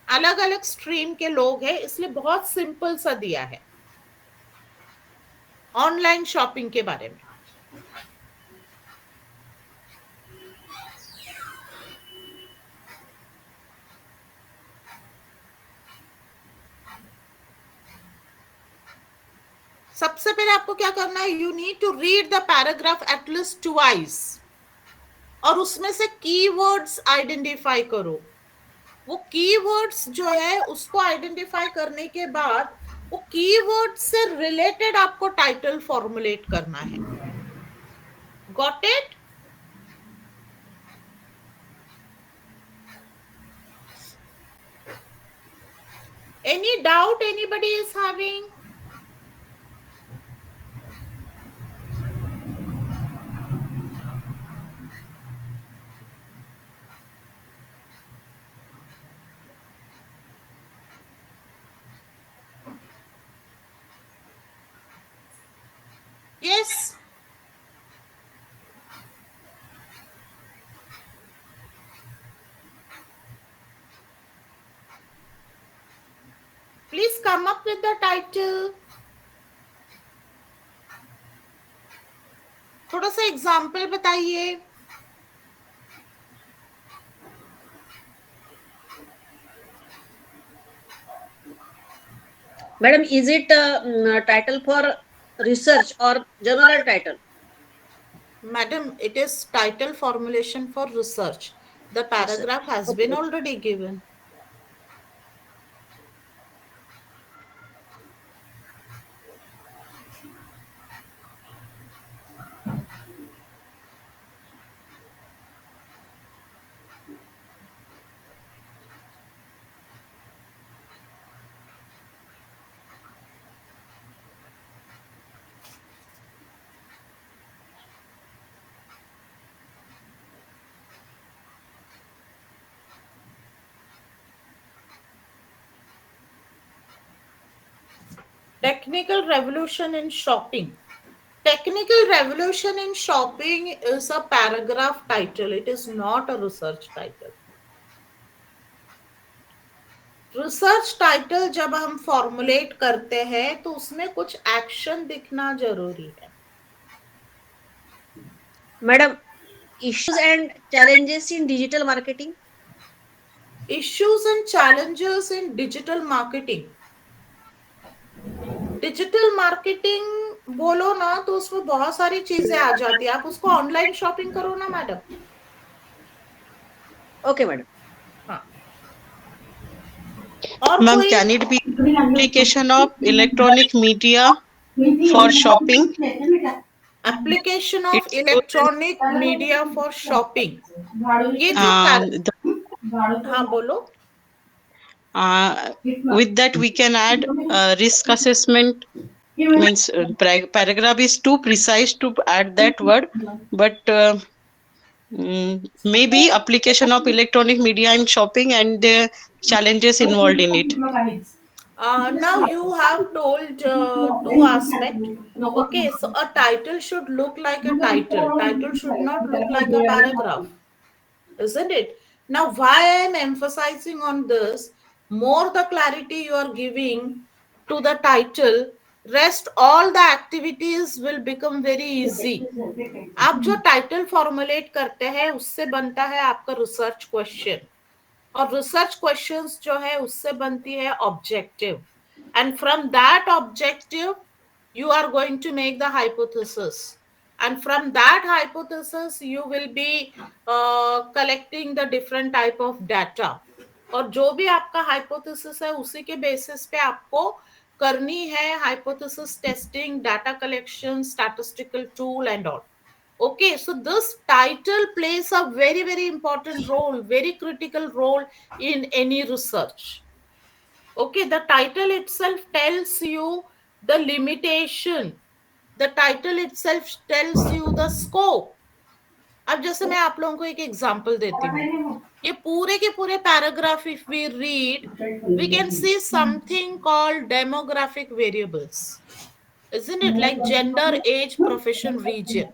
अलग अलग स्ट्रीम के लोग हैं, इसलिए बहुत सिंपल सा दिया है ऑनलाइन शॉपिंग के बारे में. सबसे पहले आपको क्या करना है? You need to read the paragraph at least twice और उसमें से कीवर्ड्स आइडेंटिफाई करो. वो कीवर्ड्स जो है उसको आइडेंटिफाई करने के बाद वो कीवर्ड से रिलेटेड आपको टाइटल फॉर्मुलेट करना है. Got it? Any doubt anybody is having? Yes. Please come up with the title. थोड़ा सा एग्जाम्पल बताइए. Madam, is it a title for research or general title? Madam, it is title formulation for research. The paragraph has been already given. Technical revolution in shopping. Technical revolution in shopping is a paragraph title. It is not a research title. Research title जब हम formulate करते हैं तो उसमें कुछ action दिखना जरूरी है. Madam, issues and challenges in digital marketing. Issues and challenges in digital marketing. Digital marketing बोलो ना तो उसमें बहुत सारी चीजें आ जाती है. आप उसको ऑनलाइन शॉपिंग करो ना मैडम. Okay madam. हाँ. Ma'am, can it be application of electronic media for shopping? Application of electronic media for shopping. ये जो हाँ बोलो. With that we can add risk assessment. Means paragraph is too precise to add that word, but maybe application of electronic media in shopping and the challenges involved in it. Now you have told two aspects. Okay, so a title should look like a title. Title should not look like a paragraph, isn't it? Now, why I am emphasizing on this, more the clarity you are giving to the title, rest all the activities will become very easy. आप जो title formulate करते हैं उससे बनता है आपका research question, और research questions जो है उससे बनती है objective, and from that objective you are going to make the hypothesis, and from that hypothesis you will be collecting the different type of data, और जो भी आपका hypothesis है उसी के बेसिस पे आपको करनी है hypothesis testing, data collection, statistical tool and all. Okay, so this title plays a very, very important role, very critical role in any research. Okay, the title itself tells you the limitation. The title itself tells you the scope. अब जैसे मैं आप लोगों को एक example देती हूँ. ये पूरे के पूरे paragraph if we read, we can see something called demographic variables, isn't it? Like gender, age, profession, region.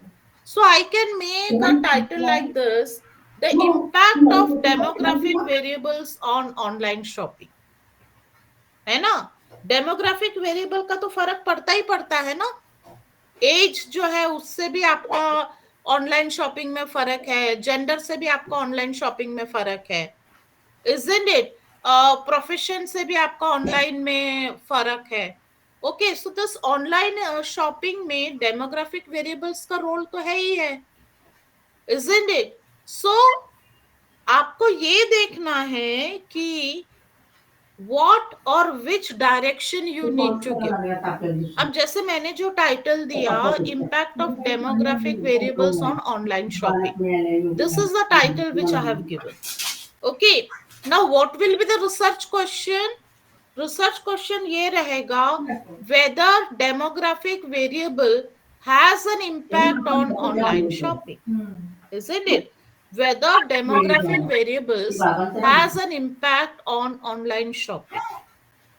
So I can make a title like this: the impact of demographic variables on online shopping. है ना? Demographic variable का तो फर्क पड़ता ही पड़ता है ना. As जो है उससे भी आपका ऑनलाइन शॉपिंग में फर्क है, जेंडर से भी आपका ऑनलाइन शॉपिंग में फर्क है, isn't it? प्रोफेशन से भी आपका ऑनलाइन में फर्क है. Okay, so this online shopping में डेमोग्राफिक वेरिएबल्स का रोल तो है ही है, isn't it? सो आपको ये देखना है कि what or which direction you need to give. अब जैसे मैंने जो टाइटल दिया, impact of demographic variables on online shopping, this is the title which I have given. Okay, now what will be the research question? Research question ये रहेगा, whether demographic variable has an impact on online shopping, isn't it? Whether demographic variables has an impact on online shopping.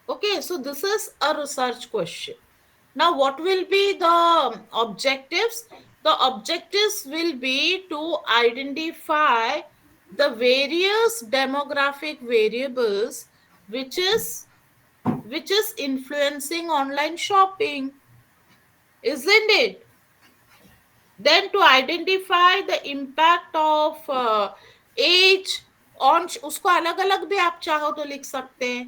Okay, so this is a research question. Now, what will be the objectives? The objectives will be to identify the various demographic variables which is influencing online shopping, isn't it? Then to identify the impact of age on, उसको अलग अलग भी आप चाहो तो लिख सकते हैं.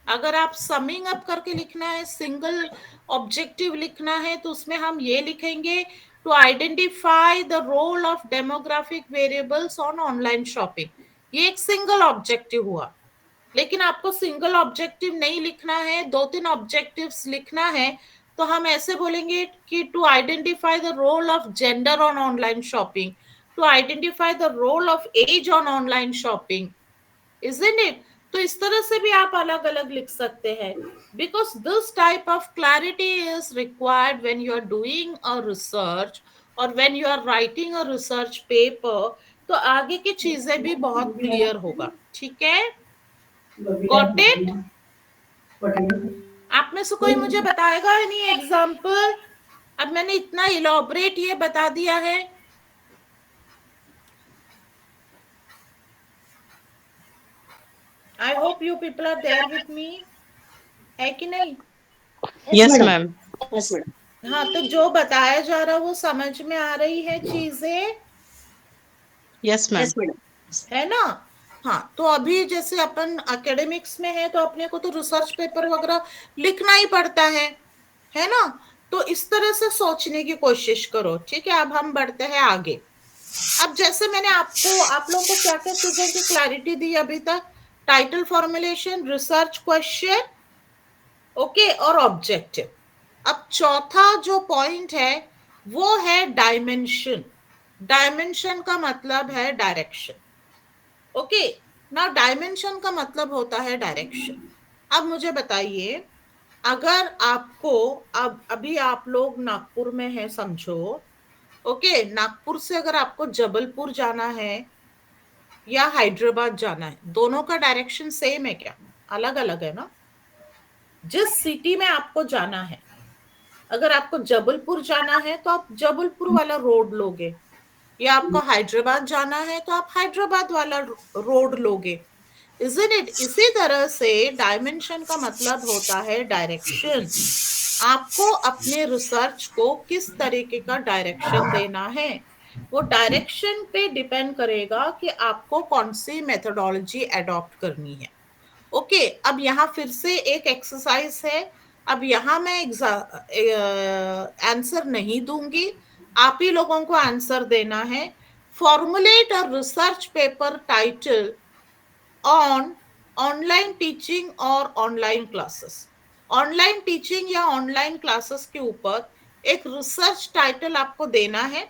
अगर आप समिंग अप करके लिखना है, सिंगल ऑब्जेक्टिव लिखना है, तो उसमें हम ये लिखेंगे to identify the role of demographic variables on online shopping. ये एक सिंगल ऑब्जेक्टिव हुआ. लेकिन आपको सिंगल ऑब्जेक्टिव नहीं लिखना है, 2-3 ऑब्जेक्टिव्स लिखना है, तो हम ऐसे बोलेंगे कि to identify the role of gender on online shopping, to identify the role of age on online shopping, isn't it? तो इस तरह से भी आप अलग अलग लिख सकते हैं, because this type of clarity is required when you are doing a research और when you are writing a research paper. तो आगे की चीजें भी बहुत क्लियर होगा. ठीक है, गॉट इट? आप में से कोई मुझे बताएगा एनी एग्जाम्पल? अब मैंने इतना इलॉबरेट ये बता दिया है. I hope you people are there with me. है कि नहीं? Yes, ma'am. Yes, madam. हाँ, तो जो बताया जा रहा है वो समझ में आ रही है चीजें? Yes, ma'am. Yes, madam. है ना? हाँ, तो अभी जैसे अपन एकेडमिक्स में है तो अपने को तो रिसर्च पेपर वगैरह लिखना ही पड़ता है ना? तो इस तरह से सोचने की कोशिश करो, ठीक है? अब हम बढ़ते हैं आगे. अब जैसे मैंने आप लोगों को क्या क्या चीजों की क्लैरिटी दी अभी तक? Title formulation, research question, okay, और ऑब्जेक्टिव. अब चौथा जो पॉइंट है वो है डायमेंशन. डायमेंशन का मतलब है डायरेक्शन. ओके, नाउ डायमेंशन का मतलब होता है डायरेक्शन. अब मुझे बताइए, अगर आपको अभी आप लोग नागपुर में है समझो, ओके, नागपुर से अगर आपको जबलपुर जाना है या हैदराबाद जाना है, दोनों का डायरेक्शन सेम है क्या? अलग अलग है ना? जिस सिटी में आपको जाना है, अगर आपको जबलपुर जाना है तो आप जबलपुर वाला रोड लोगे, या आपको हैदराबाद जाना है तो आप हैदराबाद वाला रोड लोगे. Isn't it? इसी तरह से डायमेंशन का मतलब होता है डायरेक्शन. आपको अपने रिसर्च को किस तरीके का डायरेक्शन देना है, वो डायरेक्शन पे डिपेंड करेगा कि आपको कौन सी मेथोडोलॉजी अडॉप्ट करनी है. ओके, अब यहाँ फिर से एक एक्सरसाइज है. अब यहाँ मैं आंसर नहीं दूंगी, आप ही लोगों को आंसर देना है. Formulate a research paper title on online teaching और ऑनलाइन क्लासेस. ऑनलाइन टीचिंग या ऑनलाइन क्लासेस के ऊपर एक रिसर्च टाइटल आपको देना है,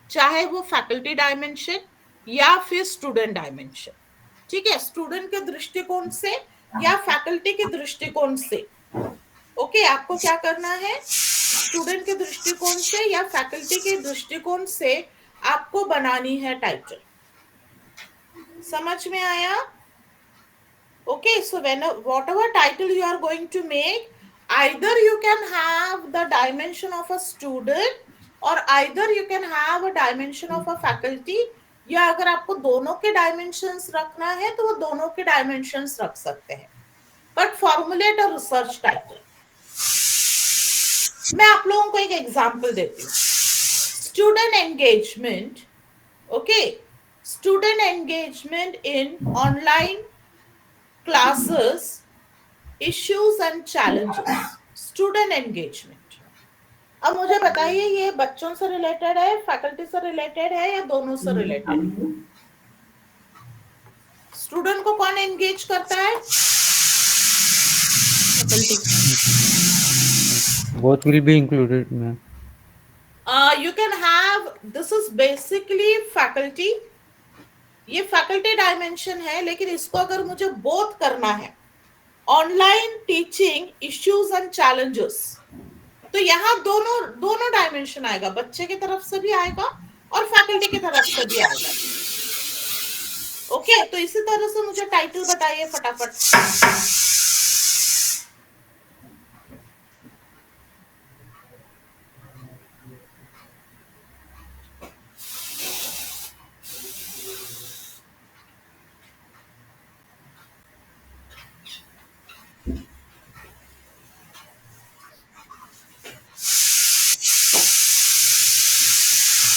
चाहे वो फैकल्टी डायमेंशन या फिर स्टूडेंट डायमेंशन. ठीक है, स्टूडेंट के दृष्टिकोण से या फैकल्टी के दृष्टिकोण से. ओके, आपको क्या करना है? स्टूडेंट के दृष्टिकोण से या फैकल्टी के दृष्टिकोण से आपको बनानी है टाइटल. समझ में आया? Okay, so whatever title you are going to make, either you can have the dimension of a student or either you can have a dimension of a faculty, या अगर आपको दोनों के डायमेंशंस रखना है तो वो दोनों के डायमेंशंस रख सकते हैं. But formulate a research title. मैं आप लोगों को एक एग्जांपल देती हूँ. Student engagement. Okay, student engagement in online classes, issues and challenges. Student engagement. अब मुझे बताइए, ये बच्चों से रिलेटेड है, फैकल्टी से रिलेटेड है या दोनों से रिलेटेड है? स्टूडेंट को कौन एंगेज करता है? Faculty. Both will be included, ma'am. You can have, this is basically faculty. ये फैकल्टी डायमेंशन है, लेकिन इसको अगर मुझे बोथ करना है, online teaching, issues and challenges, तो यहाँ दोनों डायमेंशन आएगा. बच्चे की तरफ से भी आएगा और फैकल्टी की तरफ से भी आएगा. ओके, तो इसी तरह से मुझे टाइटल बताइए फटाफट.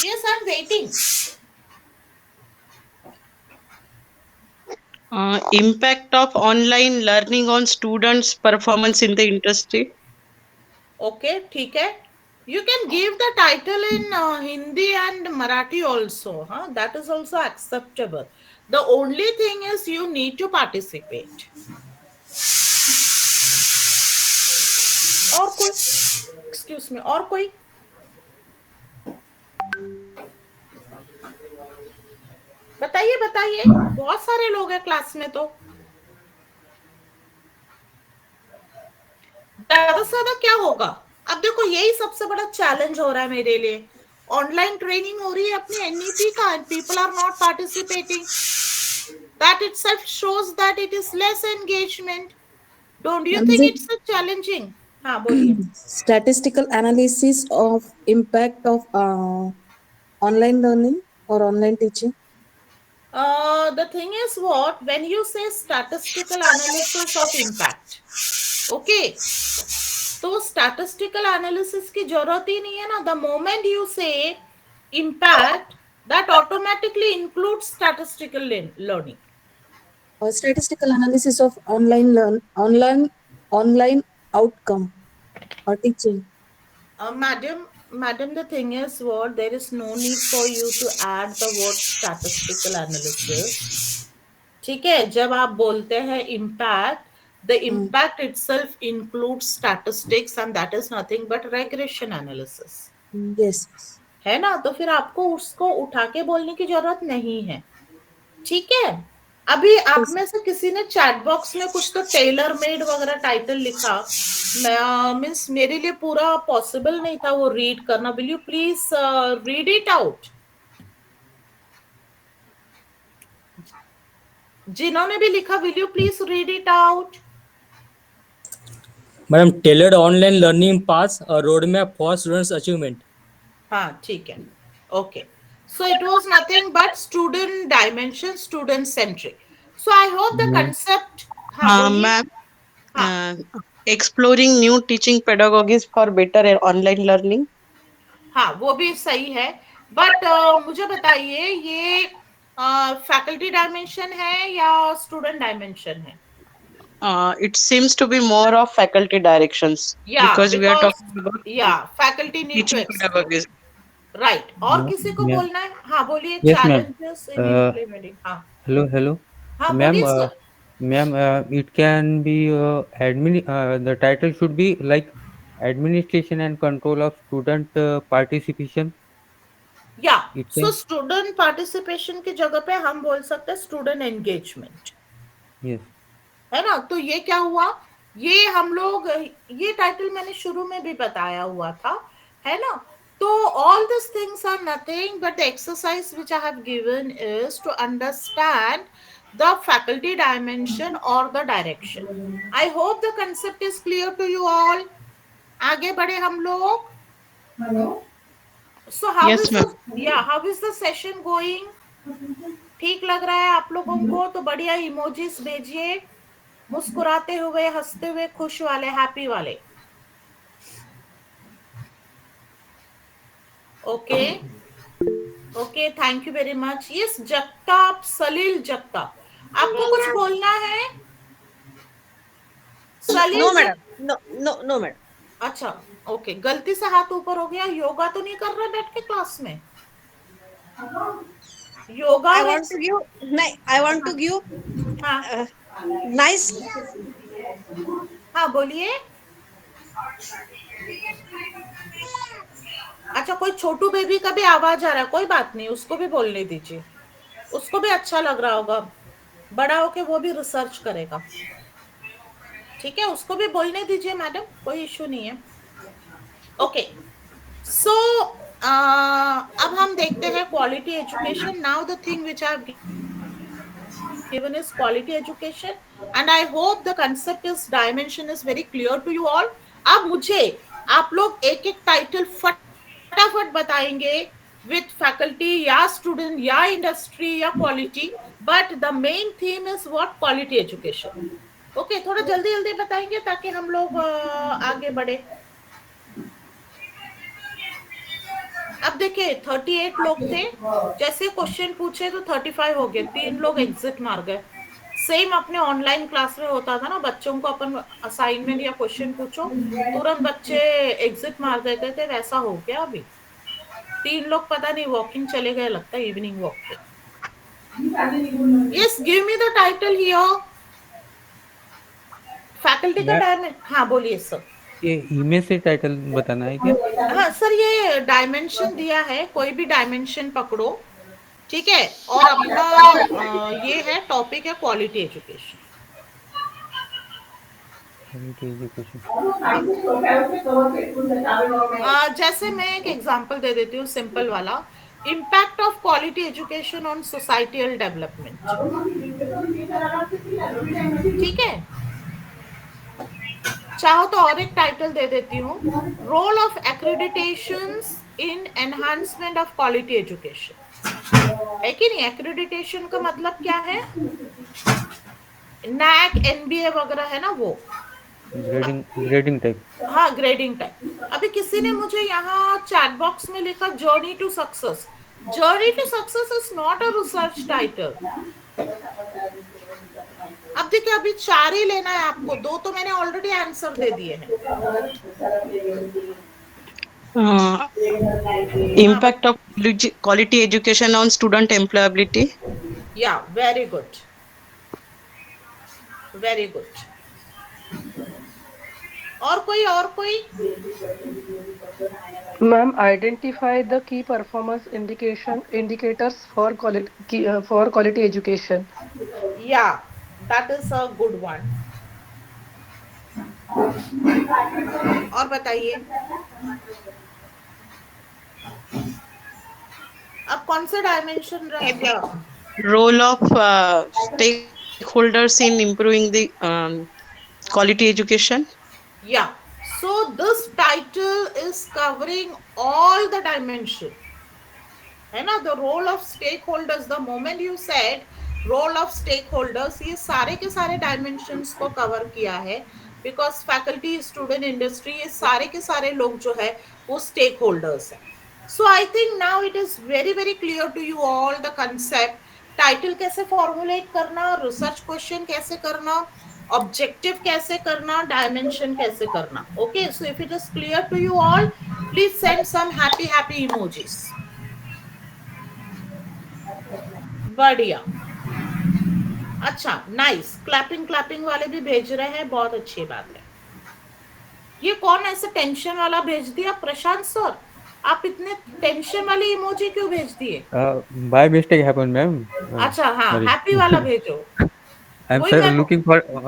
Yes, I'm waiting. Impact of online learning on students' performance in the industry. Okay, ठीक है. You can give the title in Hindi and Marathi also. That is also acceptable. The only thing is you need to participate. और कोई? Excuse me. और कोई? बताइए, बहुत सारे लोग हैं क्लास में. तो ज्यादा से ज्यादा क्या होगा? अब देखो, यही सबसे बड़ा चैलेंज हो रहा है मेरे लिए. ऑनलाइन ट्रेनिंग हो रही है अपनी एनईपी का and people are not participating. That itself shows that it is less engagement. Don't you think it's a challenging? हाँ बोलिए. Statistical analysis of impact of online learning or online teaching. The thing is what, when you say statistical analysis of impact, okay, तो statistical analysis की जरूरत ही नहीं है ना. The moment you say impact, that automatically includes statistical learning. Statistical analysis of online outcome or teaching. Madam, the thing is what, there is no need for you to add the word statistical analysis. ठीक है, जब आप बोलते हैं impact, the impact itself includes statistics and that is nothing but regression analysis. Yes. है ना, तो फिर आपको उसको उठा के बोलने की जरूरत नहीं है. ठीक है. अभी आप में से किसी ने चैट बॉक्स में कुछ तो टेलर मेड वगैरह टाइटल लिखा, मीन्स मेरे लिए पूरा पॉसिबल नहीं था वो रीड करना. Will you please read it out. जिन्होंने भी लिखा, will you please read it out. Madam, tailored online learning pass road map for students achievement. हाँ ठीक है, okay. So it was nothing but student dimension, student centric. So I hope the concept. Ma'am, exploring new teaching pedagogies for better online learning. हाँ वो भी सही है, but मुझे बताइए ये फैकल्टी डायमेंशन है या स्टूडेंट डायमेंशन है? It seems to be more of faculty directions. Yeah, because we are talking about faculty need to pedagogies. Right. और किसी को बोलना है? हाँ बोलिए. Challenges in implementing. हाँ हेलो हाँ ma'am, it can be the title should be like administration and control of student participation. So student participation की जगह पे हम बोल सकते हैं स्टूडेंट एंगेजमेंट. Yes. है ना. तो ये क्या हुआ, ये हम लोग, ये टाइटल मैंने शुरू में भी बताया हुआ था, है ना. So all these things are nothing but the exercise which I have given is to understand the faculty dimension or the direction. I hope the concept is clear to you all. आगे बढ़े हम लोग. Hello. So how is the session going? ठीक लग रहा है आप लोगों को? तो बढ़िया इमोजीज भेजिए, मुस्कुराते हुए, हंसते हुए, खुश वाले, हैप्पी वाले. Okay, thank you very much. Yes, Jagtap, Salil Jagtap, आपको कुछ बोलना है? Salil? No madam, no madam. अच्छा, ओके. गलती से हाथ ऊपर हो गया. योगा तो नहीं कर रहे बैठ के क्लास में? Yoga I want to give nice. हाँ बोलिए. अच्छा, कोई छोटू बेबी का भी आवाज आ रहा है, कोई बात नहीं, उसको भी बोलने दीजिए, उसको भी अच्छा लग रहा होगा. बड़ा होके वो भी रिसर्च करेगा. ठीक है, उसको भी बोलने दीजिए मैडम, कोई इशू नहीं है. ओके, सो अब हम देखते हैं quality education. Now the thing which I have given is quality education and I hope the concept is dimension is very clear to you all. अब मुझे आप लोग एक एक टाइटल फटाफट बताएंगे with faculty या student या industry या quality, but the main theme is what? Quality education. Okay, थोड़ा जल्दी जल्दी बताएंगे ताकि हम लोग आगे बढ़े. अब देखिए 38 लोग थे, जैसे क्वेश्चन पूछे तो 35 हो गए, 3 लोग एग्जिट मार गए. सेम अपने ऑनलाइन क्लास में होता था ना, बच्चों को अपन असाइनमेंट या क्वेश्चन पूछो तुरंत बच्चे एग्जिट मार देते थे, वैसा हो गया. अभी 3 लोग पता नहीं वॉकिंग चले गए लगता है, इवनिंग वॉक पे. Yes, give me the title here. Faculty का डायमेंशन. हाँ बोलिए सर. ये ईमेल से टाइटल बताना है क्या? हाँ सर, ये डायमेंशन दिया है, कोई भी डायमेंशन पकड़ो, ठीक है. और अपना ये है टॉपिक है क्वालिटी एजुकेशन. जैसे मैं एक एग्जांपल दे देती हूँ सिंपल वाला. Impact of quality education on societal development. ठीक है, चाहो तो और एक टाइटल दे देती हूँ, role of accreditations in enhancement of quality education. है कि नहीं? एक्रेडिटेशन का मतलब क्या है? नैक, एनबीए वगैरह है ना वो, ग्रेडिंग टाइप। हाँ, ग्रेडिंग टाइप। अभी किसी ने मुझे यहाँ चैट बॉक्स में लिखा journey to success. Journey to success is not a research title. अब देखिए, अभी 4 ही लेना है आपको, 2 तो मैंने ऑलरेडी आंसर दे दिए हैं। Impact of quality education on student employability. Yeah, very good. Very good. और कोई? Ma'am, identify the key performance indicators for quality education. Yeah, that is a good one. और बताइए, अब कौन से डायमेंशन रह गया? Role of stakeholders in improving the quality education. Yeah. So this title is covering all the dimension. है ना? The role of stakeholders. The moment you said role of stakeholders, ये सारे के सारे dimensions को cover किया है, because faculty, student, industry, ये सारे के सारे लोग जो है वो stakeholders हैं. So I think now it is very very clear to you all the concept. Title कैसे फॉर्मुलेट करना, रिसर्च क्वेश्चन कैसे करना, ऑब्जेक्टिव कैसे करना, डायमेंशन कैसे करना. Okay, so if it is clear to you all, please send some happy emojis. बढ़िया, अच्छा, नाइस. क्लैपिंग वाले भी भेज रहे हैं, बहुत अच्छी बात है. ये कौन ऐसे टेंशन वाला भेज दिया? प्रशांत सर, आप इतने टेंशन वाली इमोजी क्यों भेज दिए? By mistake happened ma'am. अच्छा, हाँ, हैप्पी वाला भेजो. I am sir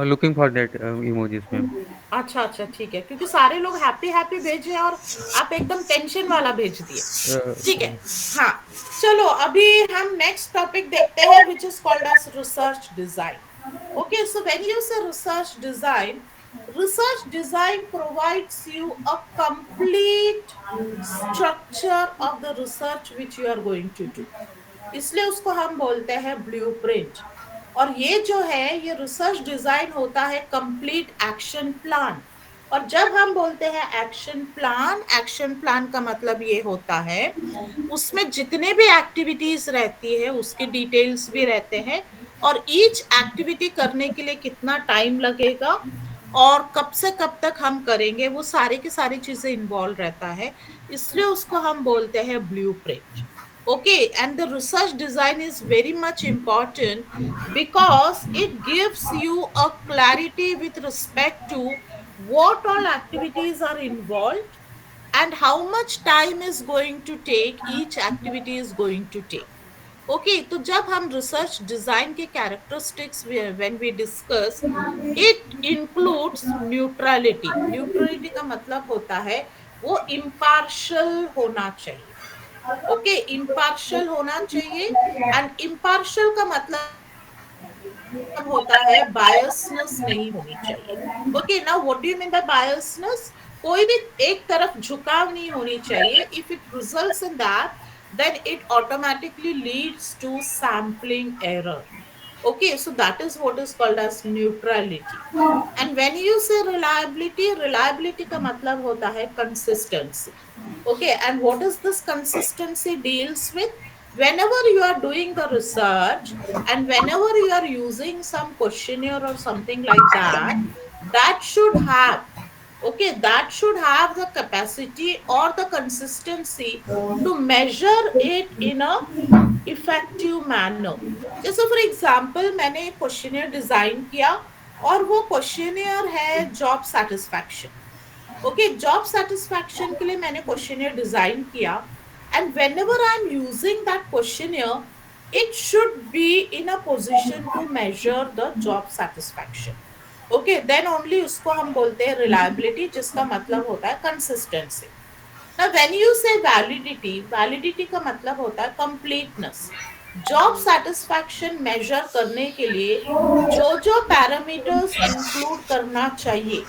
looking for that emojis ma'am. अच्छा, ठीक है, क्योंकि सारे लोग हैप्पी भेजे और आप एकदम टेंशन वाला भेज दिए. ठीक है, हाँ, चलो अभी हम नेक्स्ट टॉपिक देखते हैं, which is called as research design. Okay, so when you say research design provides you a complete structure of the research which you are going to do. इसलिए उसको हम बोलते हैं ब्लूप्रिंट. और ये जो है, ये रिसर्च डिजाइन होता है कंप्लीट एक्शन प्लान. और जब हम बोलते हैं एक्शन प्लान का मतलब ये होता है, उसमें जितने भी एक्टिविटीज रहती है उसके डिटेल्स भी रहते हैं, और ईच एक्टिविटी करने के लिए कितना टाइम लगेगा और कब से कब तक हम करेंगे, वो सारी की सारी चीजें इन्वॉल्व रहता है. इसलिए उसको हम बोलते हैं blueprint. Okay, and the research design is very much important because it gives you a clarity with respect to what all activities are involved and how much time is going to take, each activity is going to take. Okay, तो जब हम research design के characteristics when we discuss, it includes neutrality. Neutrality का मतलब होता है वो impartial होना चाहिए. ओके, इम्पार्शियल होना चाहिए. एंड इम्पार्शियल का मतलब होता है बायसनेस नहीं होनी चाहिए. Okay, now what do you mean by biasness? कोई भी एक तरफ झुकाव नहीं होनी चाहिए. If it results in that, then it automatically leads to sampling error. Okay, so that is what is called as neutrality. And when you say reliability का मतलब होता है consistency. Okay, and what is this consistency deals with? Whenever you are doing the research and whenever you are using some questionnaire or something like that, that should have the capacity or the consistency to measure it in a effective manner. जैसे for example मैंने एक questionnaire design किया और वो questionnaire है job satisfaction. Okay, job satisfaction के लिए मैंने क्वेश्चनियर डिजाइन किया, and whenever I am using that questionnaire, it should be in a position to measure the job satisfaction. Okay, then only उसको हम बोलते हैं reliability, जिसका मतलब होता है consistency. Now when you say validity का मतलब होता है completeness. जॉब सेटिस्फैक्शन मेजर करने के लिए जो पैरामीटर्स इंक्लूड करना चाहिए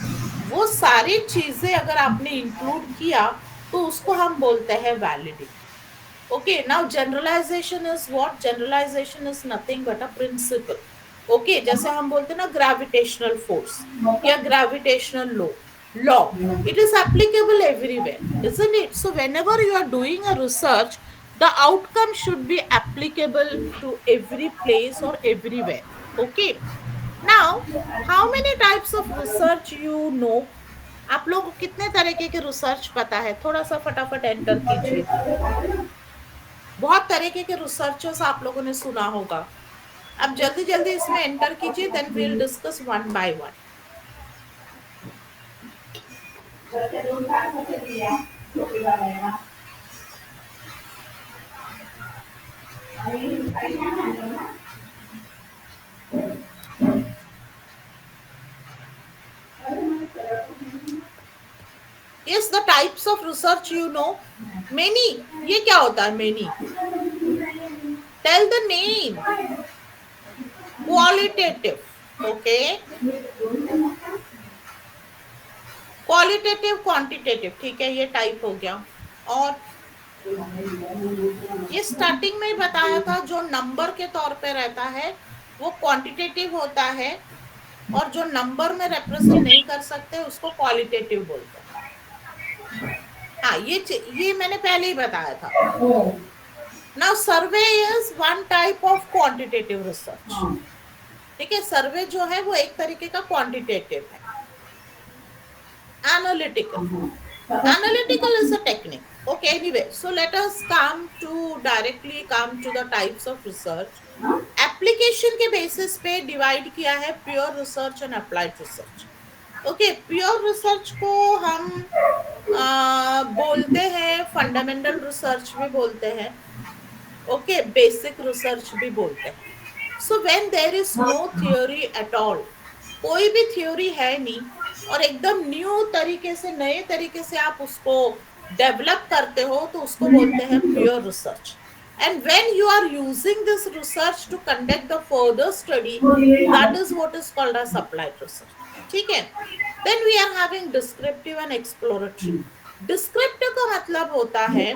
वो सारी चीजें अगर आपने इंक्लूड किया तो उसको हम बोलते हैं validity. Okay, now generalization is what? Generalization is nothing but a principle. Okay, जैसे हम बोलते हैं ना gravitational force या gravitational law, it is applicable everywhere, isn't it? So whenever you are doing a research, the outcome should be applicable to every place or everywhere. Okay, now how many types of research you know? आप लोग को कितने तरीके के research पता है? थोड़ा सा फटाफट एंटर कीजिए. बहुत तरीके के रिसर्चर्स आप लोगों ने सुना होगा. अब जल्दी जल्दी इसमें एंटर कीजिए, then we will discuss one by one. Yes, the types of research you know. Many. ये क्या होता है many? Tell the name. Qualitative. Okay. Qualitative, quantitative. ठीक है, ये टाइप हो गया. और ये स्टार्टिंग में ही बताया था, जो नंबर के तौर पे रहता है वो क्वांटिटेटिव होता है, और जो नंबर में रिप्रेजेंट नहीं कर सकते उसको क्वालिटेटिव बोलते हैं. हाँ, ये मैंने पहले ही बताया था. Now survey is one type of quantitative research. ठीक है, सर्वे जो है वो एक तरीके का क्वांटिटेटिव है. Analytical is a technique. Okay, anyway, so let us directly come to the types of research. Application के basis पे divide किया है pure research and applied research. Okay, pure research को हम बोलते हैं fundamental research भी बोलते हैं. Okay, basic research भी बोलते हैं. So when there is no theory at all, कोई भी थ्योरी है नहीं और एकदम न्यू तरीके से, नए तरीके से आप उसको डेवलप करते हो, तो उसको बोलते हैं pure research. And when you are using this research to conduct the further study, that is what is called as applied research. ठीक है. Then we are having descriptive and exploratory. Descriptive का मतलब होता है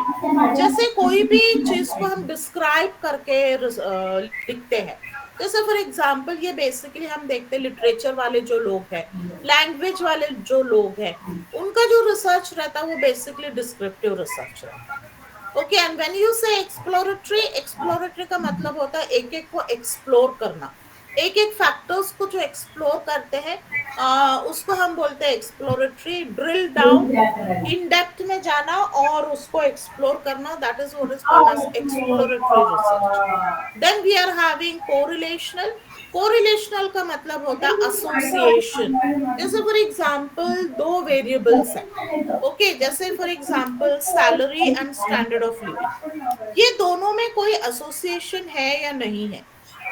जैसे कोई भी चीज को हम डिस्क्राइब करके लिखते हैं. जैसे फॉर एग्जाम्पल, ये बेसिकली हम देखते हैं लिटरेचर वाले जो लोग हैं, लैंग्वेज वाले जो लोग हैं, उनका जो रिसर्च रहता है वो बेसिकली डिस्क्रिप्टिव रिसर्च रहता है. ओके, एंड व्हेन यू से एक्सप्लोरेटरी, एक्सप्लोरेटरी का मतलब होता है एक एक को एक्सप्लोर करना. एक एक फैक्टर्स को जो एक्सप्लोर करते हैं उसको हम बोलते हैं exploratory. Drill down, in depth में जाना और उसको एक्सप्लोर करना, that is what is called as exploratory research. Then we are having correlational. Correlational का मतलब होता है एसोसिएशन. जैसे फॉर एग्जांपल दो वेरिएबल्स हैं. ओके, जैसे for example salary and standard of living. ये दोनों में कोई एसोसिएशन है या नहीं है,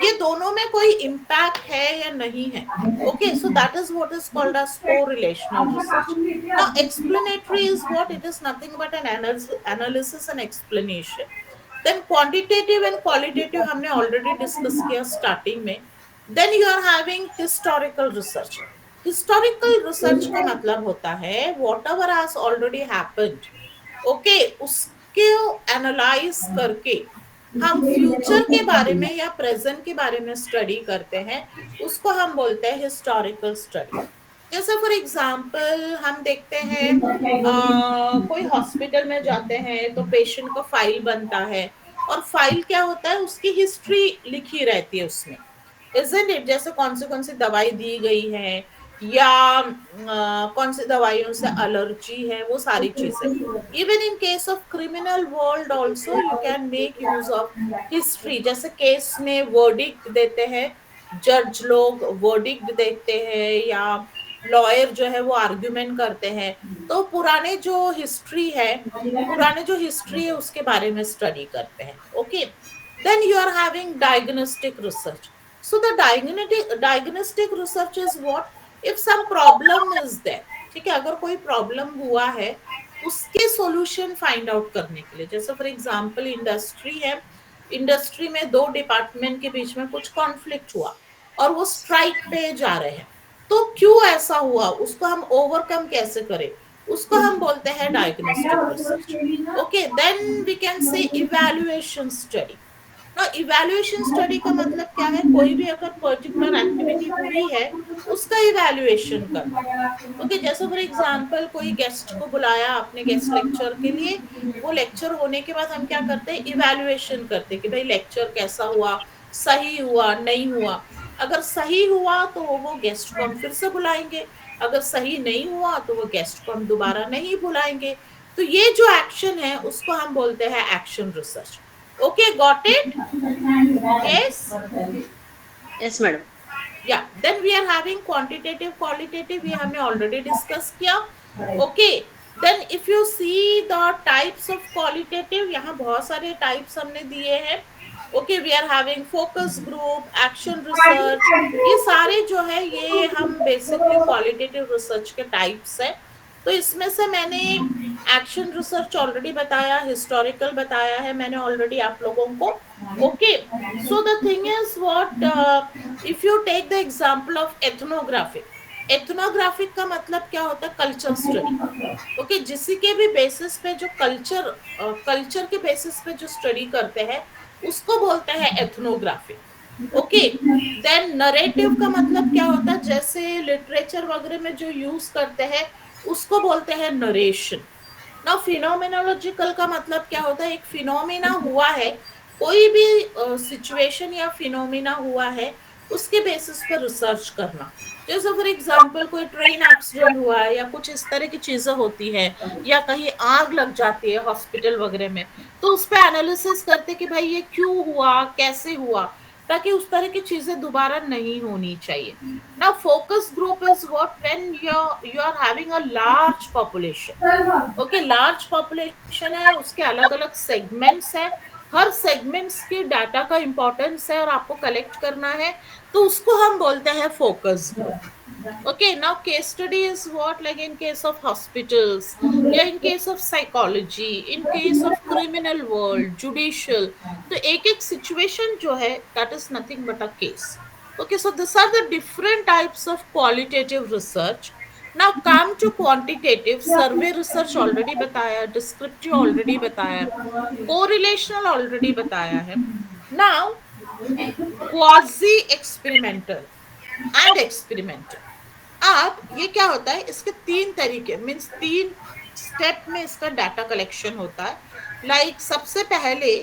ये दोनों में कोई इम्पैक्ट है या नहीं है. Okay, so that is what is called as correlational research. Now explanatory is what? It is nothing but an analysis and explanation. Then quantitative and qualitative हमने ऑलरेडी डिस्कस किया स्टार्टिंग में. Then you are having historical research. Historical research का मतलब होता है whatever has already happened, okay, उसके analyze करके हम फ्यूचर के बारे में या प्रेजेंट के बारे में स्टडी करते हैं, उसको हम बोलते हैं हिस्टोरिकल स्टडी. जैसे फॉर एग्जांपल हम देखते हैं कोई हॉस्पिटल में जाते हैं तो पेशेंट का फाइल बनता है, और फाइल क्या होता है, उसकी हिस्ट्री लिखी रहती है उसमें, isn't it? जैसे कौन सी दवाई दी गई है या कौन सी दवाइयों से एलर्जी है, वो सारी चीजें. Even in case of criminal world also you can make use of history. जैसे केस में वर्डिक्ट देते हैं, जज लोग वर्डिक्ट देते हैं या लॉयर जो है वो आर्ग्यूमेंट करते हैं, तो पुराने जो हिस्ट्री है उसके बारे में स्टडी करते हैं. Okay, then you are having diagnostic research. So the diagnostic research is what? If some problem is there, ठीक है, अगर कोई प्रॉब्लम हुआ है उसके सॉल्यूशन फाइंड आउट करने के लिए. जैसे फॉर एग्जांपल इंडस्ट्री है, इंडस्ट्री में दो डिपार्टमेंट के बीच में कुछ कॉन्फ्लिक्ट हुआ और वो स्ट्राइक पे जा रहे हैं, तो क्यों ऐसा हुआ, उसको हम ओवरकम कैसे करें, उसको हम बोलते हैं diagnostic research. Okay, then we can say evaluation study. ना इवैल्यूएशन स्टडी का मतलब क्या है, कोई भी अगर पर्टिकुलर एक्टिविटी हुई है उसका इवैल्यूएशन करना. ओके, जैसे फॉर एग्जांपल कोई गेस्ट को बुलाया आपने गेस्ट लेक्चर के लिए, वो लेक्चर होने के बाद हम क्या करते हैं, इवैल्यूएशन करते हैं कि भाई लेक्चर कैसा हुआ, सही हुआ नहीं हुआ. अगर सही हुआ तो वो गेस्ट को हम फिर से बुलाएंगे, अगर सही नहीं हुआ तो वो गेस्ट को हम दोबारा नहीं बुलाएंगे. तो ये जो एक्शन है उसको हम बोलते हैं action research. Okay, got it? Yes? Yes, madam. Yeah, then we are having quantitative, qualitative, ये हमने already discuss किया. Okay, then if you see the types of qualitative, यहाँ बहुत सारे types हमने दिए हैं. Okay, we are having focus group, action research, ये सारे जो है ये हम basically qualitative research के types है. तो इसमें से मैंने एक्शन रिसर्च ऑलरेडी बताया, हिस्टोरिकल बताया है मैंने ऑलरेडी आप लोगों को. Okay, so the thing is what, if you take the example of ethnographic. Ethnographic का मतलब क्या होता है, कल्चर स्टडी. ओके, जिसी के भी बेसिस पे जो कल्चर के बेसिस पे जो स्टडी करते हैं उसको बोलते हैं एथनोग्राफिक. ओके, देन नरेटिव का मतलब क्या होता है, जैसे लिटरेचर वगैरह में जो यूज करते हैं उसको बोलते हैं नरेशन. ना फिनोमेनोलॉजिकल का मतलब क्या होता है, एक फिनोमिना हुआ है, कोई भी सिचुएशन या फिनोमिना हुआ है उसके बेसिस पर रिसर्च करना. जैसे फॉर एग्जांपल कोई ट्रेन एक्सीडेंट हुआ है या कुछ इस तरह की चीजें होती है, या कहीं आग लग जाती है हॉस्पिटल वगैरह में, तो उस पर एनालिसिस करते कि भाई ये क्यों हुआ, कैसे हुआ, ताकि उस तरह की चीजें दोबारा नहीं होनी चाहिए. ना focus group is what, when you are having a large population. Okay, large population है, उसके अलग अलग सेगमेंट्स है, हर सेगमेंट्स के डाटा का इंपॉर्टेंस है और आपको कलेक्ट करना है, तो उसको हम बोलते हैं focus group. Okay, now case study is what, like in case of hospitals, yeah, in case of psychology, in case of criminal world, judicial, तो एक situation जो है that is nothing but a case. Okay, so these are the different types of qualitative research. Now come to quantitative. Survey research already बताया, descriptive already बताया, correlational already बताया है. Now quasi experimental and experimental. अब ये क्या होता है, इसके 3 तरीके, मीन्स 3 स्टेप में इसका डाटा कलेक्शन होता है. लाइक सबसे पहले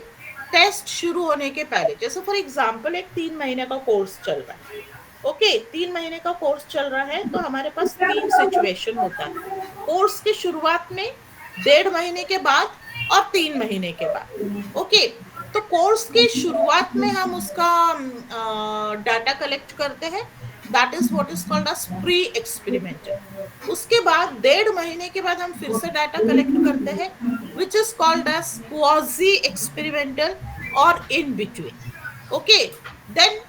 टेस्ट शुरू होने के पहले, जैसे फॉर एग्जांपल एक 3 महीने का कोर्स चल रहा है. ओके, 3 महीने का कोर्स चल रहा है, तो हमारे पास 3 सिचुएशन होता है. कोर्स की शुरुआत में, 1.5 महीने के बाद और 3 महीने के बाद. ओके, तो कोर्स की शुरुआत में हम उसका डाटा कलेक्ट करते हैं, that is what is called as pre experimental. उसके बाद 1.5 महीने के बाद हम फिर से डाटा कलेक्ट करते हैं, which is called as quasi experimental और इन बिटवीन. ओके, देन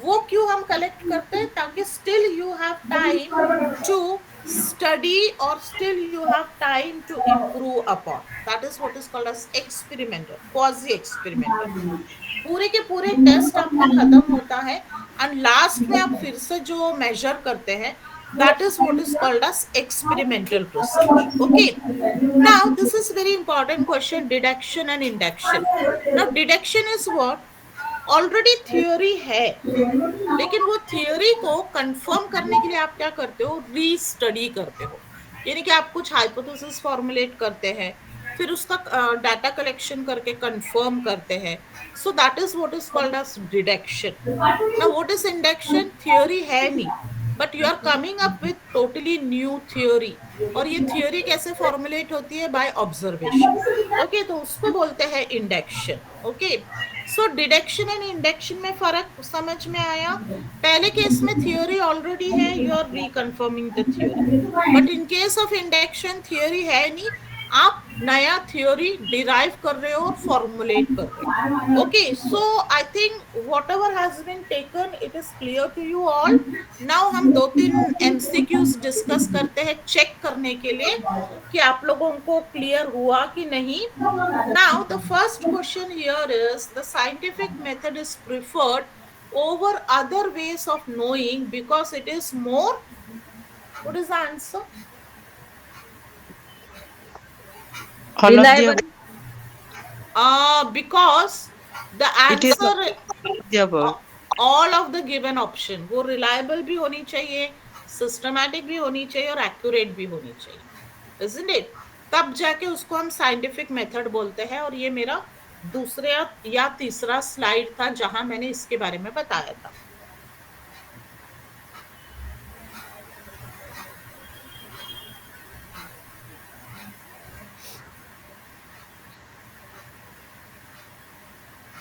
वो क्यों हम कलेक्ट करते हैं, ताकि still you have time to study or still you have time to improve upon. That is what is called as experimental, quasi experimental. पूरे के पूरे टेस्ट आपका खत्म होता है एंड लास्ट में आप फिर से जो मेजर करते हैं, that is what is called as experimental research. Okay, now this is very important question, deduction and induction. Now deduction is what, already theory है, लेकिन वो थ्योरी को कंफर्म करने के लिए आप क्या करते हो, रीस्टडी करते हो. यानी कि आप कुछ हाइपोथेसिस फॉर्मुलेट करते हैं, फिर उसका डाटा कलेक्शन करके कंफर्म करते हैं. So that is what is called as deduction. Now what is induction, theory है नहीं, but you are coming up with totally new theory, और ये थ्योरी कैसे फॉर्मुलेट होती है, बाय ऑब्जर्वेशन. ओके, तो उसको बोलते हैं induction. Okay, so deduction and induction में फर्क समझ में आया. पहले केस में थ्योरी ऑलरेडी है, you are reconfirming the theory, but in case of induction theory है नहीं, आप नया थ्योरी डिराइव कर रहे हो और फॉर्मुलेट कर रहे हो. Okay, so I think whatever has been taken it is clear to you all. Now हम 2-3 MCQs डिस्कस करते हैं चेक करने के लिए कि आप लोगों को क्लियर हुआ कि नहीं. Now the first question here is, the scientific method is preferred over other ways of knowing because it is more What is the answer? All of the because the it is answer the above. all of the given option वो reliable भी होनी चाहिए, systematic भी होनी चाहिए और accurate भी होनी चाहिए, isn't it? तब जाके उसको हम scientific method बोलते हैं। और ये मेरा दूसरे या तीसरा स्लाइड था जहां मैंने इसके बारे में बताया था।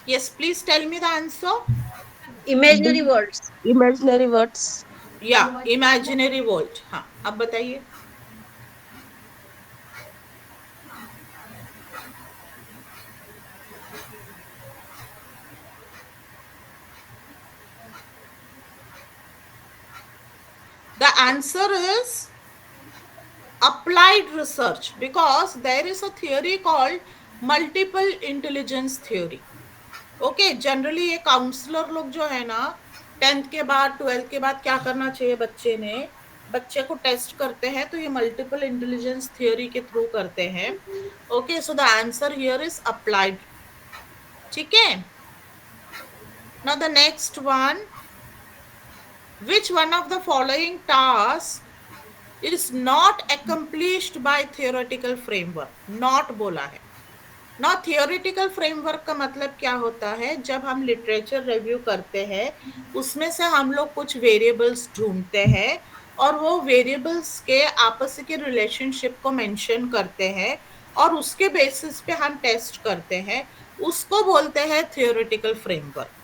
Yes, please tell me the answer. Imaginary words. Imaginary words. Yeah, imaginary world. हाँ, अब बताइए। The answer is applied research, because there is a theory called multiple intelligence theory. Okay, generally ये काउंसलर लोग जो है ना 10th के बाद 12th के बाद क्या करना चाहिए बच्चे को टेस्ट करते हैं, तो ये मल्टीपल इंटेलिजेंस थियोरी के थ्रू करते हैं। Okay, so the answer here is applied. ठीक है, now the next one, which one of the following tasks is not accomplished by theoretical framework? not बोला है ना। थियोरेटिकल फ्रेमवर्क का मतलब क्या होता है? जब हम लिटरेचर रिव्यू करते हैं उसमें से हम लोग कुछ वेरिएबल्स ढूंढते हैं और वो वेरिएबल्स के आपस के रिलेशनशिप को मेंशन करते हैं और उसके बेसिस पे हम टेस्ट करते हैं, उसको बोलते हैं theoretical framework.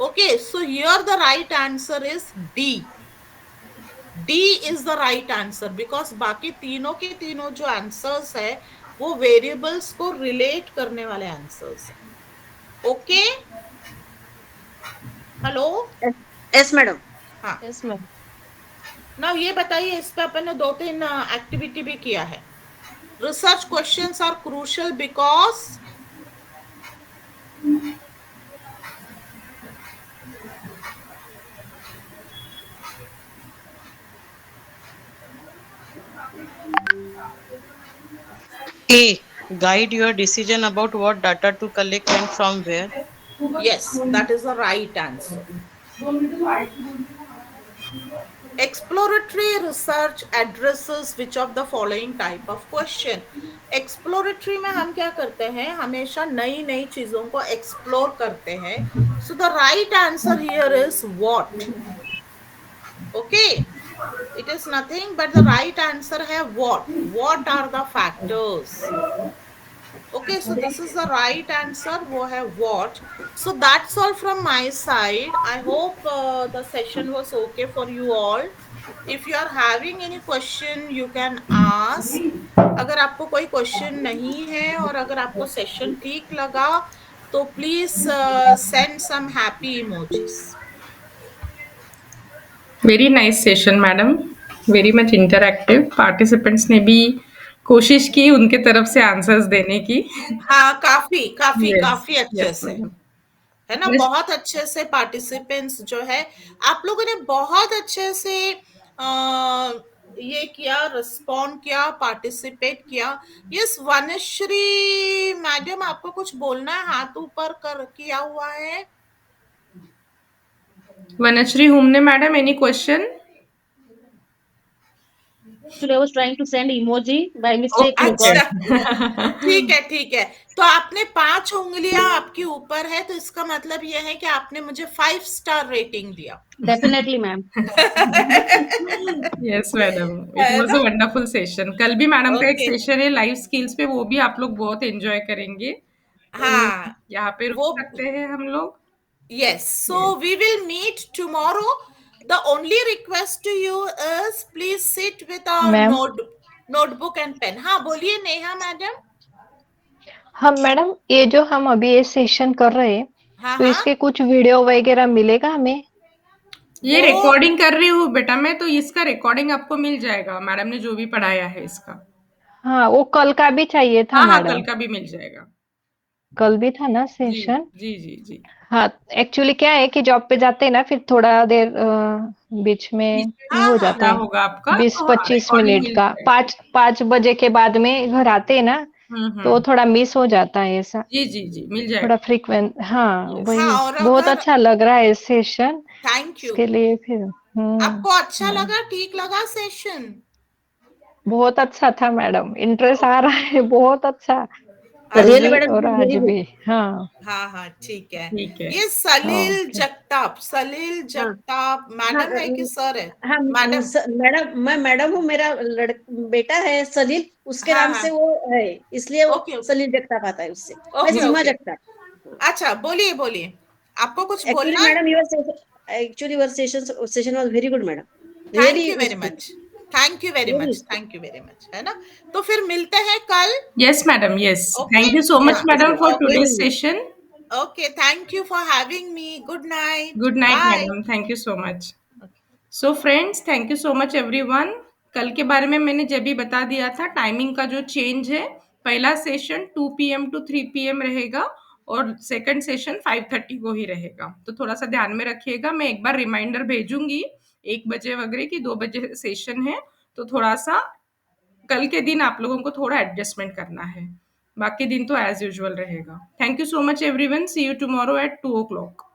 Okay, so here the right answer is D. D is the right answer because बाकी तीनों के तीनों जो आंसर्स है वो वेरिएबल्स को रिलेट करने वाले आंसर्स हैं। Okay, hello? Yes madam. हाँ, Yes, ma'am. ना ये बताइए, इस पे अपन ने 2-3 एक्टिविटी भी किया है। Research questions are crucial because A. Guide your decision about what data to collect and from where. Yes, that is the right answer. Exploratory research addresses which of the following type of question? Exploratory में हम क्या करते हैं? हमेशा नई नई चीजों को एक्सप्लोर करते हैं। So the right answer here is what? Okay, it is nothing but the right answer है what. What are the factors? Okay, so this is the right answer, वो है what. So that's all from my side. I hope the session was okay for you all. If you are having any question, you can ask. अगर आपको कोई question नहीं है और अगर आपको session ठीक लगा तो please send some happy emojis. Very nice session madam, very much interactive. Participants ने भी कोशिश की उनके तरफ से आंसर्स देने की। हाँ, काफी Yes, अच्छे yes, से madam. है ना, Yes. बहुत अच्छे से पार्टिसिपेंट्स जो है आप लोगों ने बहुत अच्छे से ये किया, रिस्पॉन्ड किया, पार्टिसिपेट किया। यस, वनश्री मैडम आपको कुछ बोलना है? हाथ ऊपर कर किया हुआ है। Vanashree Humne madam, any question? Actually, I was trying to send emoji by mistake. You got. अच्छा, ठीक है। तो आपने 5 उंगलियां आपके ऊपर है, तो इसका मतलब यह है कि आपने मुझे 5 स्टार रेटिंग दिया। Definitely, ma'am. Yes madam, it was a wonderful session. कल भी मैडम का एक Okay. सेशन है लाइफ स्किल्स पे, वो भी आप लोग बहुत एंजॉय करेंगे। हाँ, यहाँ पे रुक सकते हैं हम लोग। Yes, so we will meet tomorrow. The only request to you is please sit with a Ma'am? notebook and pen. हाँ, बोलिए नेहा मैडम। हाँ मैडम, ये जो हम अभी ये सेशन कर रहे हैं, हाँ, तो इसके कुछ वीडियो वगैरह मिलेगा हमें? ये रिकॉर्डिंग कर रही हूँ बेटा मैं, तो इसका रिकॉर्डिंग आपको मिल जाएगा, मैडम ने जो भी पढ़ाया है इसका। हाँ, वो कल का भी चाहिए था हाँ, मैडम। कल का भी मिल जाएगा। कल भी था ना जी सेशन? जी जी जी हाँ, एक्चुअली क्या है कि जॉब पे जाते हैं ना, फिर थोड़ा देर बीच में हो जाता क्या है होगा आपका, तो हाँ 20-25 रिकॉर्डिंग मिनट मिल का। जाएगा। 5 बजे के बाद में घर आते हैं ना, तो हम्म, थोड़ा मिस हो जाता है ऐसा। जी जी जी मिल थोड़ा जाएगा। फ्रीक्वेंट, हाँ यस हाँ, वही। और बहुत अगर अच्छा लग रहा है सेशन, थैंक यू, इसके लिए फिर आपको अच्छा हाँ। लगा, ठीक लगा सेशन? बहुत अच्छा था मैडम, इंटरेस्ट आ रहा है बहुत अच्छा। कल रियली भी मैडम और आज वेरी गुड। भी। हाँ हाँ हाँ ठीक है। ठीक है। ये सलील ओके। सलील हाँ जगताप हाँ मैडम है कि सर है? हाँ मैडम। मैडम, मैं मैडम हूँ। मेरा बेटा है सलील, उसके हाँ नाम हाँ से वो है, इसलिए वो ओके सलील जगताप आता है उससे। मैं ओके सीमा ओके। जगताप। अच्छा बोलिए बोलिए, आपको कुछ एक्चुअली बोलना है? Madam your session was very good madam, thank really you very useful, much, thank you very really much, useful. Thank you very much, है ना? तो फिर मिलते हैं कल। Yes madam, yes. Okay thank you so much हाँ madam for okay today's session. Okay, thank you for having me, good night, good night bye. Madam, thank you so much. So friends, thank you so much everyone. कल के बारे में मैंने जब भी बता दिया था, टाइमिंग का जो चेंज है, पहला सेशन 2 PM to 3 PM रहेगा और सेकंड सेशन 5:30 को ही रहेगा। तो थोड़ा सा ध्यान में रखिएगा। मैं एक बार रिमाइंडर भेजूंगी 1 बजे वगैरह की 2 बजे सेशन है, तो थोड़ा सा कल के दिन आप लोगों को थोड़ा एडजस्टमेंट करना है। बाकी दिन तो एज यूजुअल रहेगा। Thank you so much everyone, see you tomorrow at 2 o'clock।